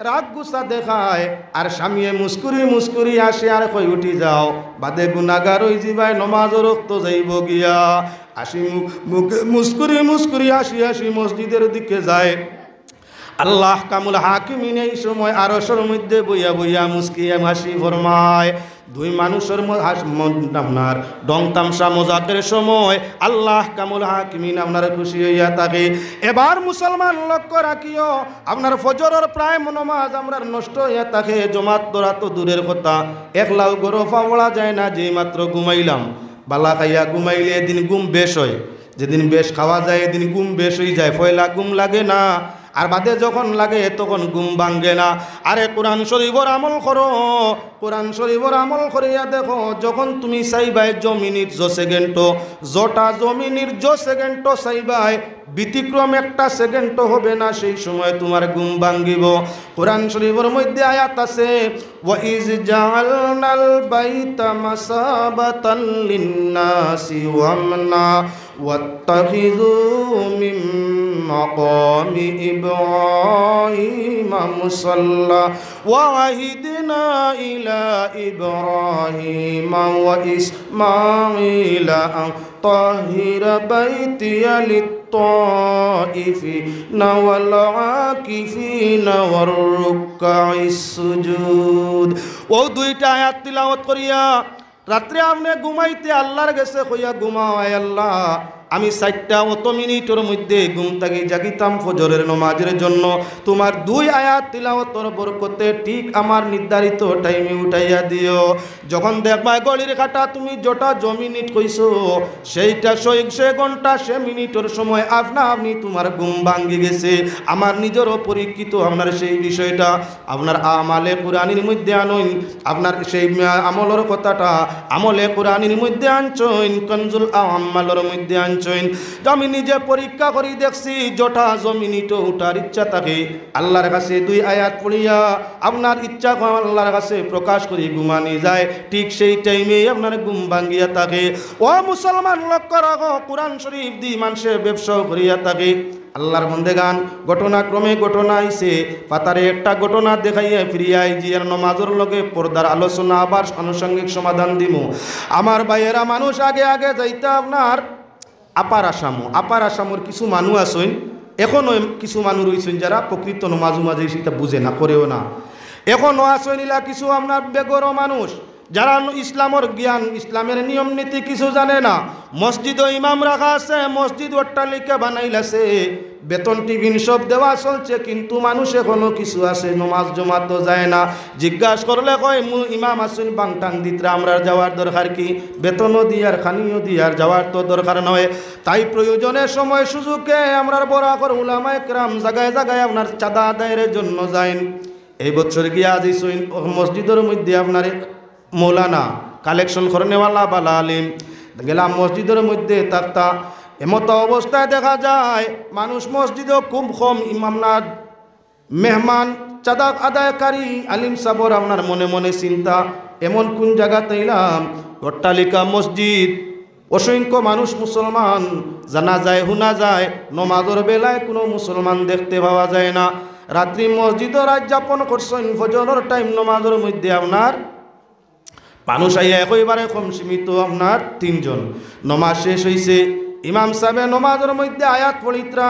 রাগ গুসা দেখায়, আর স্বামীয়ে মুস্কুরি মুস্কুরি আসে আর কই উঠি যাও বাদে গুনাগার হই যাবাই নমাজ রক্ত যাইব গিয়া। আসি মুস্কুরি মুস্কুরি আসি আসি মসজিদের দিকে যায়। আল্লাহ কামুল হাকিমিন এই সময় আরশের মধ্যে বইয়া বইয়া মুস্কিয়ে হাসি ফরমায়। দুই মানুষের আপনার ডং তামসা মজাকের সময় আল্লাহ কামুল হাকিমিন আপনার খুশি হইয়া থাকে। এবার মুসলমান লক্ষ্য রাখিও আপনার ফজরের প্রায় নমাজ আমরা নষ্ট হইয়া থাকে, জমাত ধরা তো দূরের কথা, একলাও গরো পাওয়া যায় না। যেই মাত্র ঘুমাইলাম বালা খাইয়া ঘুমাইলে এদিন ঘুম বেশ হয়, যেদিন বেশ খাওয়া যায় এদিন ঘুম বেশ হয়ে যায়, ফয়লা ঘুম লাগে না, আর বাদে যখন লাগে তখন ঘুম ভাঙ্গে না। আরে কোরআন শরীফর আমল করো, কোরআন শরীফর আমল করিয়া দেখো যখন তুমি চাইবাই মিনিট 1 সেকেন্ড যটা মিনিট 1 সেকেন্ড চাইবাই ব্যতিক্রম 1 সেকেন্ড হবে না, সেই সময় তোমার ঘুম ভাঙ্গিব। কোরআন শরীফের মধ্যে আয়াত আছে ওয়াইজ জাআলনাল বাইতা মাসাবাতান লিন্নাসি ওয়া আমনা ওয়াত্তাখিযু মিন মাকামি ইব্রাহিম মুসাল্লা ওয়া আহিদনা ইলা ইব্রাহিম ওয়া ইসমাঈলা আন তাহিরা বাইতিয়া লিত-তাইফিনা ওয়াল আকিফিনা ওয়ার রুকআইস সুজুদ। ও দুইটা আয়াত তিলাওয়াত করিয়া রাত্রে আপনি ঘুমাইতে আল্লাহর কাছে কইয়া ঘুমাও, আয় আল্লাহ আমি 4 মিনিটের মধ্যে ঘুম থেকে জাগিতাম ফজরের নামাজের জন্য, তোমার 2 আয়াত তিলাওয়াতের বরকতে ঠিক আমার নির্ধারিত টাইমে উঠাইয়া দিও। যখন দেখবা গড়ির কাটা তুমি যটা মিনিট কইছো সেইটা 100 ঘন্টা সে মিনিটের সময় আপনি তোমার ঘুম ভাঙ্গি গেছে। আমার নিজেরও পরীক্ষিত আপনার সেই বিষয়টা আপনার আমালে কুরআনের মধ্যে আনইন, আপনার সেই আমলের কথাটা আমলে কুরআনের মধ্যে আনছইন, কনজুল আমালের মধ্যে আনছইন। আমি নিজে পরীক্ষা করি দেখছি যটা মিনিট উঠার ইচ্ছা থাকে আল্লাহর কাছে 2 আয়াত পড়িয়া আপনার ইচ্ছা আল্লাহর কাছে প্রকাশ করি ঘুমানি যায়, ঠিক সেই টাইমে আপনার ঘুম ভাঙ্গিয়া থাকে। ও মুসলমান লক্ষ্য রাখো কোরআন শরীফ দি মানুষের ব্যবসাও করিয়া থাকে। আল্লাহর বন্দেগান ঘটনাক্রমে ঘটনা আইছে, পাতারে একটা ঘটনা দেখাইয়া ফিরিয়াই জিয়ার নমাজের লগে পর্দার আলোচনা আবার আনুষঙ্গিক সমাধান দিমু। আমার ভাইয়েরা মানুষ আগে আগে যাইতে আপনার আপার আসামর কিছু মানুষ আছেন, এখনও কিছু মানুষ রয়েছেন যারা প্রকৃত নমাজু মাঝে সেটা বুঝে না, করেও না। এখনও আছেন ইলা কিছু আপনার বেগর মানুষ যারা ইসলামের জ্ঞান ইসলামের নিয়ম নীতি কিছু জানে না। মসজিদও ইমাম রাখা আছে, মসজিদ অট্টালিকা বানাইলাছে, বেতন টিফিন সব দেওয়া চলছে, কিন্তু মানুষ এখনো কিছু আছে নমাজ জমাত তো যায় না। জিজ্ঞাসা করলে কয় ইমাম আসুন বাংটাং দিতে আমরা যাওয়ার দরকার কি, বেতনও দিয়ার খানিও দিয়ার যাওয়ার তো দরকার নয়। তাই প্রয়োজনের সময় সুযোগে আমরা বরাবর উলামায়ে কেরাম জায়গায় জায়গায় আপনার চাঁদা আদায়ের জন্য যাইন। এই বছর গিয়া আজি মসজিদের মধ্যে আপনার মৌলানা কালেকশন করে নেওয়ালা বালা আলিম গেলাম মসজিদের মধ্যে তাকতা এমতো অবস্থায় দেখা যায় মানুষ মসজিদও খুব কম, ইমামনার মেহমান চাঁদা আদায়কারী আলিম সাবর আপনার মনে মনে চিন্তা, এমন কোন জায়গাতে এলাম অট্টালিকা মসজিদ, অসংখ্য মানুষ মুসলমান, জানা যায় শোনা যায়, নমাজের বেলায় কোনো মুসলমান দেখতে পাওয়া যায় না। রাত্রি মসজিদে রাত যাপন করছেন, ফজরের টাইম নমাজের মধ্যে আপনার মানুষ আইয়া একেবারে কম সীমিত আপনার 3 জন। নমাজ শেষ হয়েছে, ইমাম সাহেব নমাজের মধ্যে আয়াত পড়িত্রা,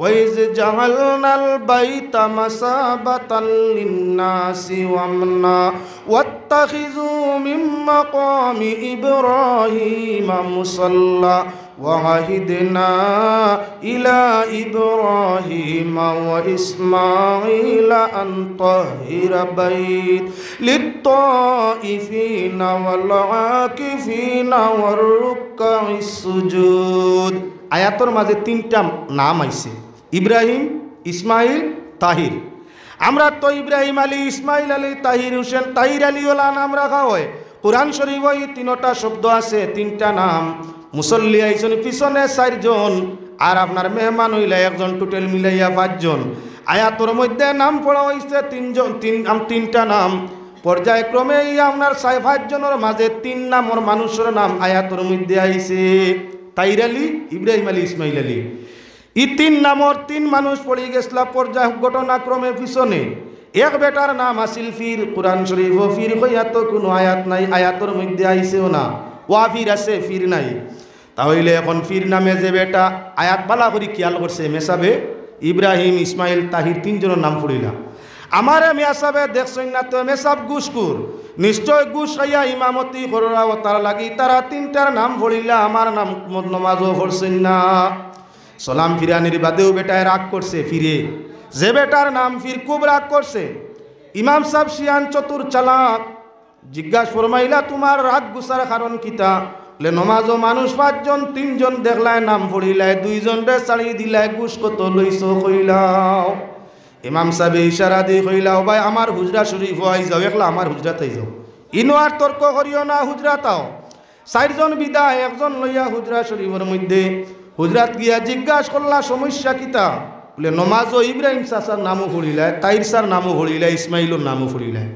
ওয়াইজ জাহালনাল বাইতা মাসাবাতাল লিন্নাসি ওয়ামনা ওয়াত্তাখিযু মিন মাকামি ইব্রাহিমা মুসাল্লা ওয়াহিদনা ইলা ইব্রাহিমা ওয়া ইসমাঈলা আন তাহিরা বাইত লিত্তাইফিনা ওয়াল আকিফিনা ওয়ার রুকআইস সুজুদ। আয়াতর মাঝে 3টা নাম আইছে, ইব্রাহিম, ইসমাইল, তাহির। আমরা তো ইব্রাহিম আলী, ইসমাইল আলী, তাহির হোসেন, তাহির আলী ওলা নাম রাখা হয়। কোরআন শরীফ ওই 3টা শব্দ আছে, 3টা নাম। মুসল্লি আইছেন পিছনে 4 জন, আর আপনার মেহমান হইলে 1 জন, টোটাল মিলাইয়া 5 জন। আয়াতর মধ্যে নাম পড়া হয়েছে 3টা নাম। পর্যায়ক্রমে আপনার 5 জনের মাঝে 3 নামের মানুষের নাম আয়াতর মধ্যে আইছে, তাহির আলী, ইব্রাহিম আলী, ইসমাইল আলী। এই 3 নামর 3 মানুষ পড়ে গেছিল পর্যায় ঘটনাক্রমে পিছনে। এক বেটার নাম আসিল ফির, কোরআন শরীফ ফির হইয়া তো কোনো আয়াত নাই, আয়াতর মধ্যে আইছেও না। ওয়া ফির আছে, ফির নাই। তাহলে এখন ফির নামে যে বেটা আয়াত বালা করে খেয়াল করছে, মেসাবে ইব্রাহিম, ইসমাইল, তাহির 3 জনের নাম পড়িলাম। আমারে মেসাবে দেখছেন না তো, মেসাব ঘুষখোর, নিশ্চয় ঘুষ খাইয়া ইমামতি করা, তার লাগি তারা 3টার নাম পড়িলা, আমার নাম নমাজও পড়ছেন না। সালাম ফিরানির বাদেও বেটায় রাগ করছে, ফিরে যে বেটার নাম ফির খুব রাগ করছে। ইমাম সাহেব শিয়ান চতুর চালাক, জিজ্ঞাসা ফরমাইলা তোমার রাগ গুছার কারণ কিতা? বলে নমাজও মানুষ 5 জন, 3 জন দেখলায় নাম পড়িলায়, 2 জনরে ছাড়ি দিলায়, ঘুষ কত লইছো কইলাও। ইমাম সাহেব ইশারা দিয়ে কইলাও, ভাই আমার হুজরা শরীফ আই যাও, একলা আমার হুজরাতেই যাও, ইনো আর তর্ক করিও না, হুজরাতাও। 4 জন বিদায়, 1 জন লইয়া হুজরা শরীফের মধ্যে। হুজরাত গিয়া জিজ্ঞাসা করলা সমস্যা কিতা? বলে নমাজও ইব্রাহিম চাচার নামও পড়িলায়, তাইর সার নামও পড়িলায়, ইসমাইলর নামও পড়িলায়,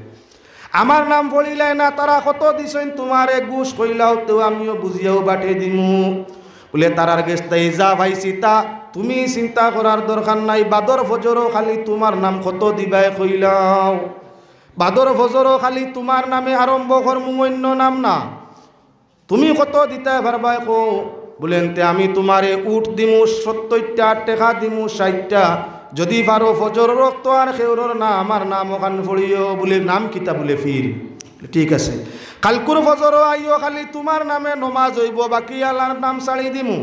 আমার নাম পড়িলায় না। তারা কত দিছেন তোমারে ঘুষ কইলাও, তো আমিও বুঝিয়াও বাটে দিমু। বলে তারার গেস্তাই যা ভাই সীতা, তুমি চিন্তা করার দরকার নাই, বাদর ফজরও খালি তোমার নাম কত দিবাই কইলাও, বাদর ফজরও খালি তোমার নামে আরম্ভ করমু, অন্য নাম না, তুমি কত দিতে পারবাই কো। বলেন তে আমি তোমারে উঠ দিমু 70টা, টাকা দিমু 60টা, যদি পারো ফজর রক্ত আর খেউরর না আমার নাম ওখান পড়িও। বলে নাম কিতা? বলে ফির। ঠিক আছে, কালকুর ফজরও আইও, খালি তোমার নামে নমাজ হইব, বাকি আল্লাহর নাম ছাড়ি দিমু।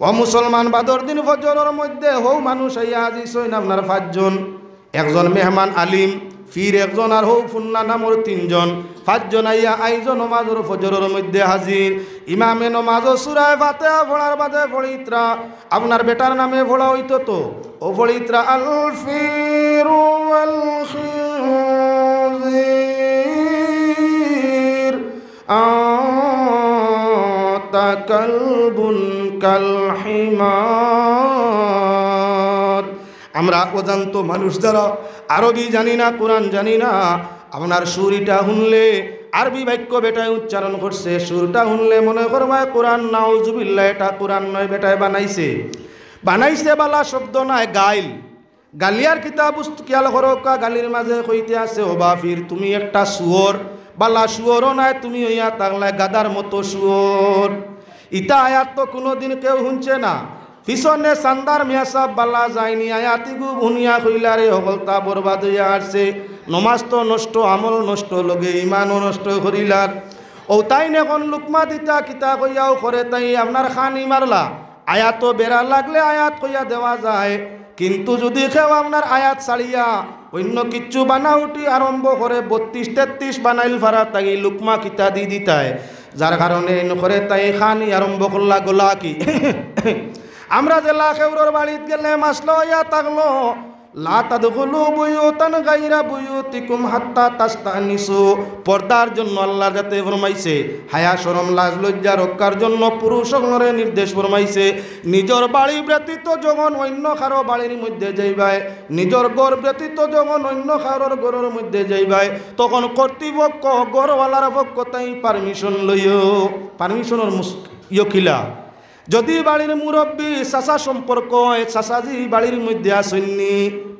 ও মুসলমান, বাদর দিন ফজরের মধ্যে হৌ মানুষ আইয়া আজি ছয় আপনার 5 জন, 1 জন মেহমান আলিম, ফির 1 জন, আর হৌ ফুন্না নামর 3 জন, 5 জন আইয়া আইজ নমাজের ফজরের মধ্যে হাজির। ইমামে নমাজ সূরা ফাতিহা পড়ার বাদে পড়িত্রা আপনার বেটার নামে পড়া হইতো, তো ও পড়িত্রা আল ফির ওয়াল খিনজির আতা কালবুন কাল হিমার। আমরা অজান্ত মানুষ যারা আরবি জানি না, কোরআন জানি না, আপনার সুরিটা শুনলে আরবি বাক্য বেটায় উচ্চারণ করছে, সুরটা শুনলে মনে করবায় কোরআন, নাউজুবিল্লাহ এটা কোরআন নয়, বেটায় বানাইছে। বানাইছে বালা শব্দ নাই, গাইল, গালিয়ার কিতাব খেয়াল করো, গালির মাঝে কইতে আছে ও বাফির তুমি একটা শুয়োর, বালা শুয়োরও নাই, তুমি হইয়া তাগলায় গাদার মতো শুয়োর। ইতা আয়াত তো কোনোদিন কেউ শুনছে না। পিছনে সান্দার মিয়াসাব বালা যায়নি, আয়াতিগু ভুনিয়া কইলারে হগলতা বরবাদ হইয়া আসছে। নমাজ তো নষ্ট, আমল নষ্ট, লগে ইমানও নষ্ট করিলার। ও তাই এখন লুকমা দিতা কিতা কইয়াও করে, তাই আপনার খানি মারলা। আয়াত বেড়া লাগলে আয়াত কইয়া দেওয়া যায়, কিন্তু যদি কেউ আপনার আয়াত ছাড়িয়া অন্য কিচ্ছু বানা উঠি আরম্ভ করে 32-33 বানাইল ফারা, তাই লুকমা কিতা দি দিতায়, যার কারণে করে তাই খানি আরম্ভ করলা গোলা কি। আমরা জেলা খেউরর বাড়িত গেলে মাছ লইয়া থাকলো, লা তাদখুলু বুয়ুতান গায়রা বুয়ুতিকুম হাত্তা তাস্তানিসু। পর্দার জন্য আল্লাহ যাতে ফরমাইছে, হায়া শরম লাজ লজ্জা রক্ষার জন্য পুরুষরে নির্দেশ ফরমাইছে। নিজের বাড়ি ব্যতীত যখন অন্য কারো বাড়ির মধ্যে যাইবাই, নিজের ঘর ব্যতীত যখন অন্য কারোর ঘরের মধ্যে যাইবাই, তখন কর্তৃপক্ষ ঘরওয়ালার পক্ষ তাই পারমিশন লইও। পারমিশনের ইয়কিলা যদি বাড়ির মুরব্বী চাচা সম্পর্ক হয়, চাচাজি বাড়ির মধ্যে আসেননি,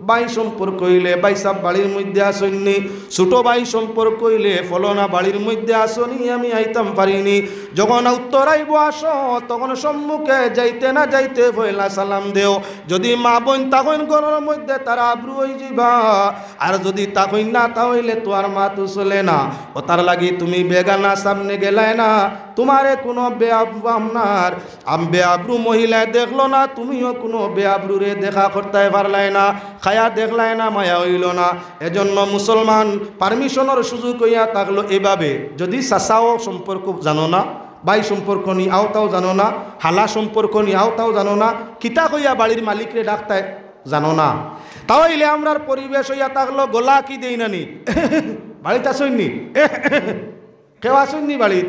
ভাই সম্পর্ক হইলে ভাই সাহেব বাড়ির মধ্যে আসেননি, ছোট ভাই সম্পর্ক হইলে ফলনা বাড়ির মধ্যে আসনি, আমি আইতাম পারিনি। যখন উত্তর আইব আসো, তখন সম্মুখে যাইতে না যাইতে পয়লা সালাম দেও। যদি মা বোন তখন ঘরের মধ্যে তারা আব্রু হয়ে যাবা, আর যদি তখন না তাহলে তো আর মা তো চলে না। ও তার লাগি তুমি বেগানা সামনে গেলায় না, তোমারে কোনো বেআবনার বেআব্রু মহিলায় দেখলো না, তুমিও কোনো বেআব্রুরে দেখা করতে পারলাই না, খায়া দেখলাই না, মায়া হইল না। এজন্য মুসলমান পারমিশনের সুযোগ হইয়া থাকলো এভাবে। যদি চাচাও সম্পর্ক জানো না, ভাই সম্পর্ক নি আওতাও জানো না, হালা সম্পর্ক নি আওতাও জানো না, কিতা কইয়া বাড়ির মালিকরে ডাকতায় জানো না, তাহলে আমরার পরিবেশ হইয়া থাকলো গোলা কি দেই নানি বাড়িতে আসইনি, কেউ আসইনি বাড়িত।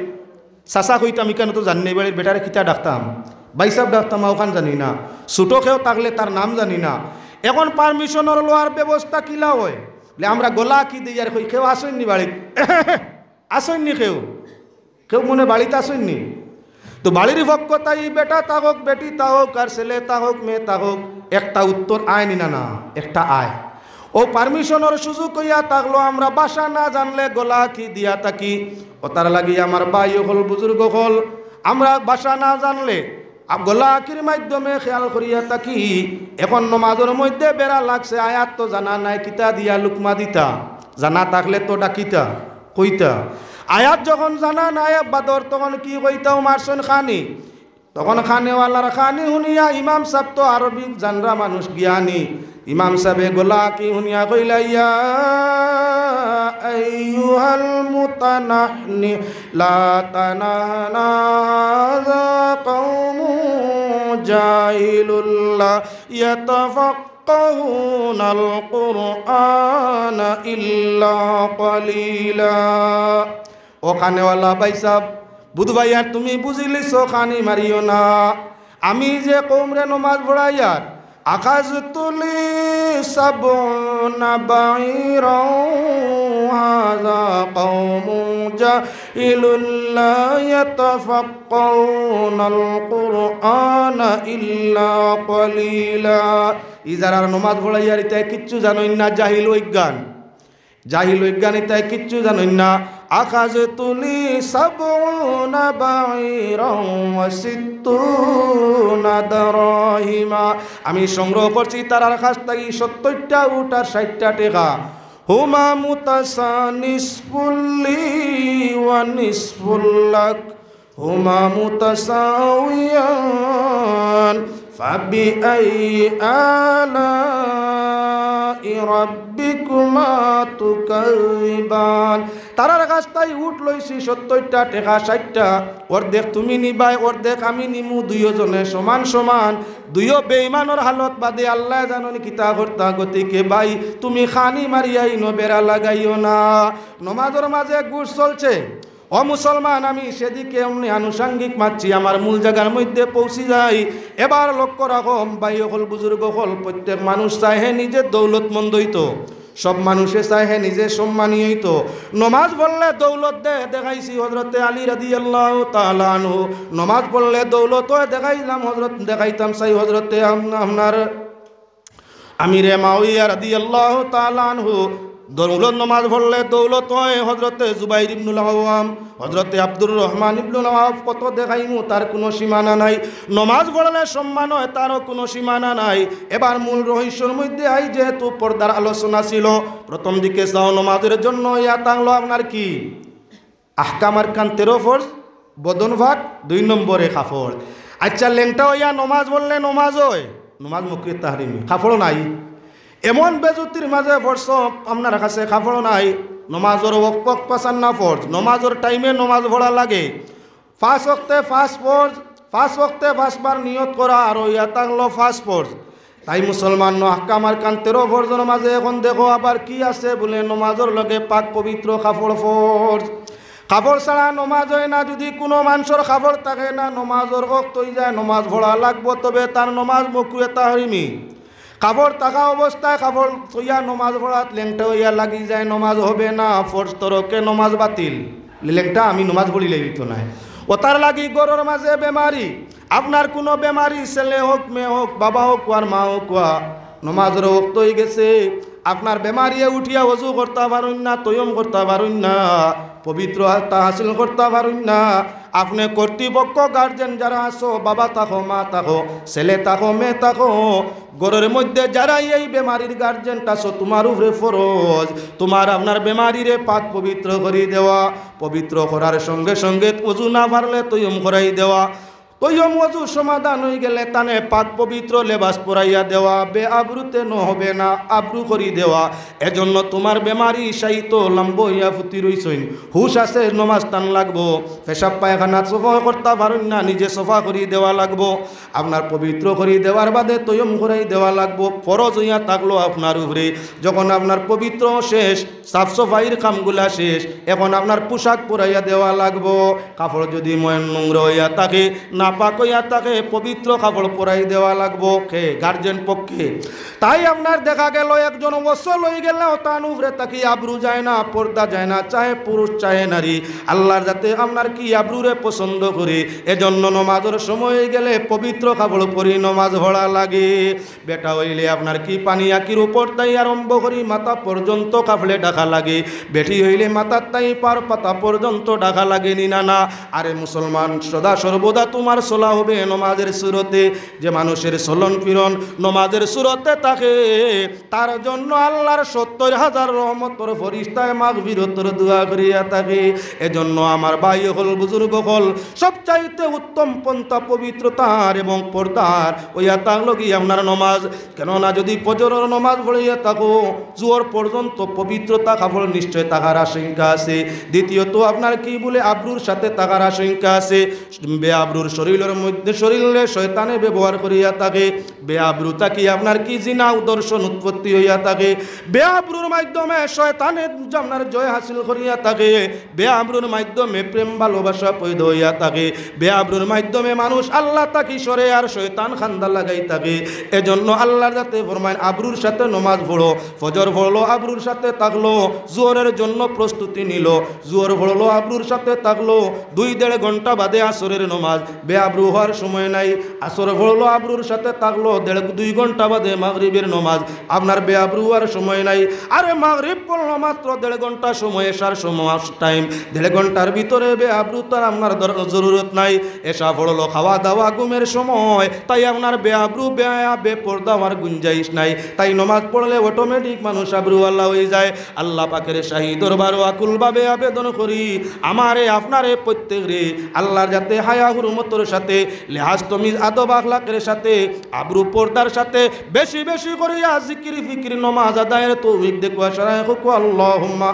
চাচা কইতাম ইকানো তো জানি নাই, বাড়ির বেটারে কিতা ডাকতাম, ভাই সাহেব ডাকতাম, ওখান জানি না। ছোটো কেউ থাকলে তার নাম জানি না। এখন পারমিশনের লোয়ার ব্যবস্থা কিলা হয়, আমরা গোলা কি দিই আর কই কেউ আসেননি বাড়িত, আসেননি কেউ, কেউ মনে বাড়িতে আসেননি। তো বাড়ির পক্ষ তাই বেটা থাকুক, বেটি থাকুক, আর ছেলে থাকুক, মেয়ে থাকুক, একটা উত্তর আয় নি না, একটা আয়। ও পারমিশনের সুযোগ হইয়া থাকলো আমরা বাসা না জানলে গোলা কি দিয়া থাকি। ও তার লাগি আমার ভাই হল, বুজুর্গ হল, আমরা বাসা না জানলে গলা আকির মাধ্যমে খেয়াল করিয়া থাকি। এখন নমাজের মধ্যে বেড়া লাগছে, আয়াত তো জানা নাই, কিতা দিয়া লুকমা দিতা, জানা থাকলে তো ডাকিতা কইতা। আয়াত যখন জানা নাই বাদর, তখন কি কইতাও মারসন খানি, তখন খানেওয়ালার খানি শুনিয়া ইমাম সাহেব তো আরবিক জানরা মানুষ জ্ঞানী, ইমাম সাহেবে গোলা কি শুনিয়া কইলা, ইয়া আইয়ুহাল মুতানাহনি লা তানাহানা কওমু জাহিলুল্লাহ ইয়াতাফাক্কাহুনাল কুরআনা ইল্লা কলিলা। ও খানেওয়ালা ভাই সাহেব, বুধ ভাইয়ার তুমি বুঝিলিস, খানি মারিও না। আমি যে কৌমরে নমাজ পড়াইয়ার আকাশ তুলি সাবনা বাইরা হাযা কওমুন জাহিলুল্লা ইয়াতাফাক্কাহুনাল কুরআনা ইল্লা কলিলা। ইজারার নমাজ পড়াইয়ার ইতাই কিচ্ছু জানোই না, জাহিল অজ্ঞান, জাহিল অজ্ঞান ইতাই কিচ্ছু জানোই না। আকাশ তুলি সাবনা বাইরা ওয়া সিত্তুনা দারহিমা, আমি সংগ্রহ করছি তার কাছ থেকে 70টা উট আর 60টা টাকা। হুমা মুতাসানিসফুল্লি ওয়া নিসফুল্লাক হুমা মুতাসাউয়ান ফাবিআইয়ি আলাই রাব্বিকুমা তুকাযিবান। তারার কাছ তাই উঠ লইছি 70টা টাকা 60টা, অর্ধেক তুমি নিবাই, অর্ধেক আমি নিমু, দুইজনে সমান সমান। দুইও বেঈমানের হালত বাদে আল্লাহ জাননি কিতা করতা। গতিকে ভাই তুমি খানি মারিয়াই নো, বেড়া লাগাইও না। নমাজের মাঝে গুড় চলছে, ও মুসলমান, আমি সেদিকে এমনি আনুষাঙ্গিক মারছি, আমার মূল জায়গার মধ্যে পৌঁছি যাই। এবার লক্ষ্য রাখো ভাই হল, বুজুর্গ হল, প্রত্যেক মানুষ চায় হে নিজের দৌলতমন্দ হইতো, সব মানুষে চায় হে নিজে সম্মানী হইতো। নমাজ পড়লে দৌলত দেখাইছি হযরতে আলী রাদিয়াল্লাহু তাআলা আনহু, নমাজ পড়লে দৌলত দেখাইলাম হযরত, দেখাইতাম চাই হযরতে আপনার আমিরে মাউইয়া রাদিয়াল্লাহু তাআলা আনহু। দৌলত নমাজ পড়লে দৌলত হয় হযরতে জুবাইর ইবনুল আওয়াম, হযরতে আব্দুর রহমান ইবনুল আওফ, কত দেখাইমু তার কোনো সীমানা নাই। নমাজ পড়লে সম্মান হয়, তারও কোনো সীমানা নাই। এবার মূল রহস্যের মধ্যে আই, যেহেতু পর্দার আলোচনা ছিল, প্রথম দিকে চাও নমাজের জন্য ইয়া তাংলো আপনার কি আহকামার কান 13 ফরজ, বদন ভাগ 2 নম্বরে কাফড়। আচ্ছা লেংটা হইয়া নমাজ পড়লে নমাজ হয়, নমাজ মুকরিহ তাহরিমি, কাফড় নাই। এমন বেজুতির মাঝে পড়ছ আপনার কাছে কাপড় নাই, নমাজের ওয়াক্ত পাসান না ফরজ, নমাজের টাইমে নমাজ পড়া লাগে। 5 ওয়াক্তে 5 ফরজ, 5 ওয়াক্তে 5 বার নিয়ত করা, আর ইয়া তাংলো 5 ফরজ। তাই মুসলমান আহকামার কান্তেরও ফরজ নমাজে এখন দেখো আবার কি আছে বলে নমাজের লগে পাক পবিত্র কাপড় ফরজ। কাপড় ছাড়া নমাজ হয় না। যদি কোনো মানুষের কাপড় থাকে না নমাজের ওয়াক্ত হয়ে যায়, নমাজ পড়া লাগবো, তবে তার নমাজ মাকরুহ তাহরিমি। কাপড় থাকা অবস্থায় কাপড় থইয়া নমাজ পড়াত লেংটা হইয়া লাগি যায়, নমাজ হবে না, ফরজ তরকে নমাজ বাতিল। লেংটা আমি নমাজ পড়িলে হইতো না। ও তার লাগি গরুর মাঝে বেমারি, আপনার কোনো বেমারি ছেলে হোক মেয়ে হোক বাবা হোক আর মা হোক, নমাজের ওয়াক্ত হয়ে গেছে, আপনার বেমারিয়ে উঠিয়া ওযু করতে পারুন না, তয়ম করতে পারুন না, পবিত্র আত্মা হাসিল করতে পারুন না, আপনি কর্তৃপক্ষ গার্জেন যারা আছো, বাবা থাকো মা থাকো ছেলে থাকো মেয়ে থাকো, ঘরের মধ্যে যারা এই বেমারির গার্জেনটা আছো, তোমার উপরে ফরজ তোমার আপনার বেমারিরে পাক পবিত্র করে দেওয়া। পবিত্র করার সঙ্গে সঙ্গে ওযু না পারলে তয়ম করাই দেওয়া। তয়ম ওযু সমাধান হয়ে গেলে তানে পাক পবিত্র লেবাস পরাইয়া দেওয়া। বেআবরুতে নহবে না, আবরু করি দেওয়া। এজন্য তোমার বেমারি সাহিত্য লম্ব হইয়া ফুটি রইছইন, হুশ আছে, নমাজ টান লাগবো, পেশাব পায়খানা সফা করতে পারেন না, নিজে সফা করি দেওয়া লাগবো, আপনার পবিত্র করি দেওয়ার বাদে তয়ম করাই দেওয়া লাগবো। ফরজ হইয়া থাকলো আপনার উপরে। যখন আপনার পবিত্র শেষ, সাফ সফাইয়ের কামগুলা শেষ, এখন আপনার পোশাক পরাইয়া দেওয়া লাগবো। কাপড় যদি ময়ন নোংরা হইয়া থাকে, না পাক হইয়া থাকে, পবিত্র কাপড় পরাই দেওয়া লাগবো কে গার্জেন পক্ষে। তাই আপনার দেখা গেল একজন ওসল হয়ে গেলেও তার উপরে তাকে আবরু যায় না, পর্দা যায় না, চাহে পুরুষ চাহে নারী, আল্লাহর যাতে আপনার কি আবরুরে পছন্দ করে। এজন্য নমাজের সময় হয়ে গেলে পবিত্র কাপড় পরি নমাজ পড়া লাগে। বেটা হইলে আপনার কি পানি আঁকির উপর তাই আরম্ভ করি মাথা পর্যন্ত কাপড়ে ঢাকা লাগে, বেটি হইলে মাথার তাই পার পাতা পর্যন্ত ঢাকা লাগে নি না না। আরে মুসলমান, সদা সর্বদা তোমার চলা হবে নমাজের সুরতে। যে মানুষের চলন ফিরন নমাজের সুরতে থাকে, তার জন্য আল্লাহর ৭০,০০০ রহমতের ফরিস্তায় মাগফিরতের দোয়া করিয়া থাকে। এজন্য আমার ভাই হল বুজুর্গ হল, সবচাইতে উত্তম পন্থা পবিত্রতার এবং পর্দার ওইয়া থাকলো কি আপনার নমাজ। কেননা যদি ফজরের নমাজ পড়িয়া থাকো, জোহর পর্যন্ত পবিত্রতা কাপড় নিশ্চয় থাকার আশঙ্কা আছে। দ্বিতীয়ত আপনার কি বলে আবরুর সাথে থাকার আশঙ্কা আছে। বেআবরুর শরীরের মধ্যে শরীরে শয়তানে ব্যবহার করিয়া থাকে। বেআবরু থাকি আপনার কি জিনা দর্শন উৎপত্তি হইয়া থাকে। বেআবরুর মাধ্যমে শয়তানের আপনার জয় হাসিল করিয়া থাকে। বেআবরুর মাধ্যমে প্রেম ভালোবাসা পৈদ হইয়া থাকে। বেআবরুর মাধ্যমে মানুষ আল্লাহ তাকি সরে আর শয়তান খান্দা লাগাই থাকে। এজন্য আল্লাহর যাতে ফরমায় আবরুর সাথে নমাজ পড়ো। ফজর পড়লো আবরুর সাথে থাকলো, জোহরের জন্য প্রস্তুতি নিল, জোহর পড়লো আবরুর সাথে থাকলো, ২-১.৫ ঘন্টা বাদে আসরের নমাজ, বেআবরু হওয়ার সময় নাই। আসর পড়লো আবরুর সাথে থাকলো, ১.৫-২ ঘন্টা বাদে মাগরিবের নমাজ, আপনার বেআবরু হওয়ার সময় নাই। আরে মাগরিব পড়লো মাত্র ১.৫ ঘন্টা সময়, এশার সময় টাইম, ১.৫ ঘন্টার ভিতরে বেআবরু তার আপনার জরুরত নাই। এশা পড়লো খাওয়া দাওয়া ঘুমের সময়, তাই আপনার বেআবরু বেপর্দা হওয়ার গুঞ্জাইশ নাই। তাই নমাজ পড়লে অটোমেটিক মানুষ আবরু আল্লাহ হয়ে যায়। আল্লাহ পাকের শাহী দরবারও আকুলভাবে আবেদন করি, আমারে আপনারে প্রত্যেকরে আল্লাহর যাতে হায়া হুরমতের সাথে, লেহাজ তমিজ আদব আখলাকের সাথে, আবরু পর্দার সাথে বেশি বেশি করিয়া জিকির ফিকির নমাজ আদায়ের তৌফিক দেখুয়া সারায় আল্লাহুম্মা।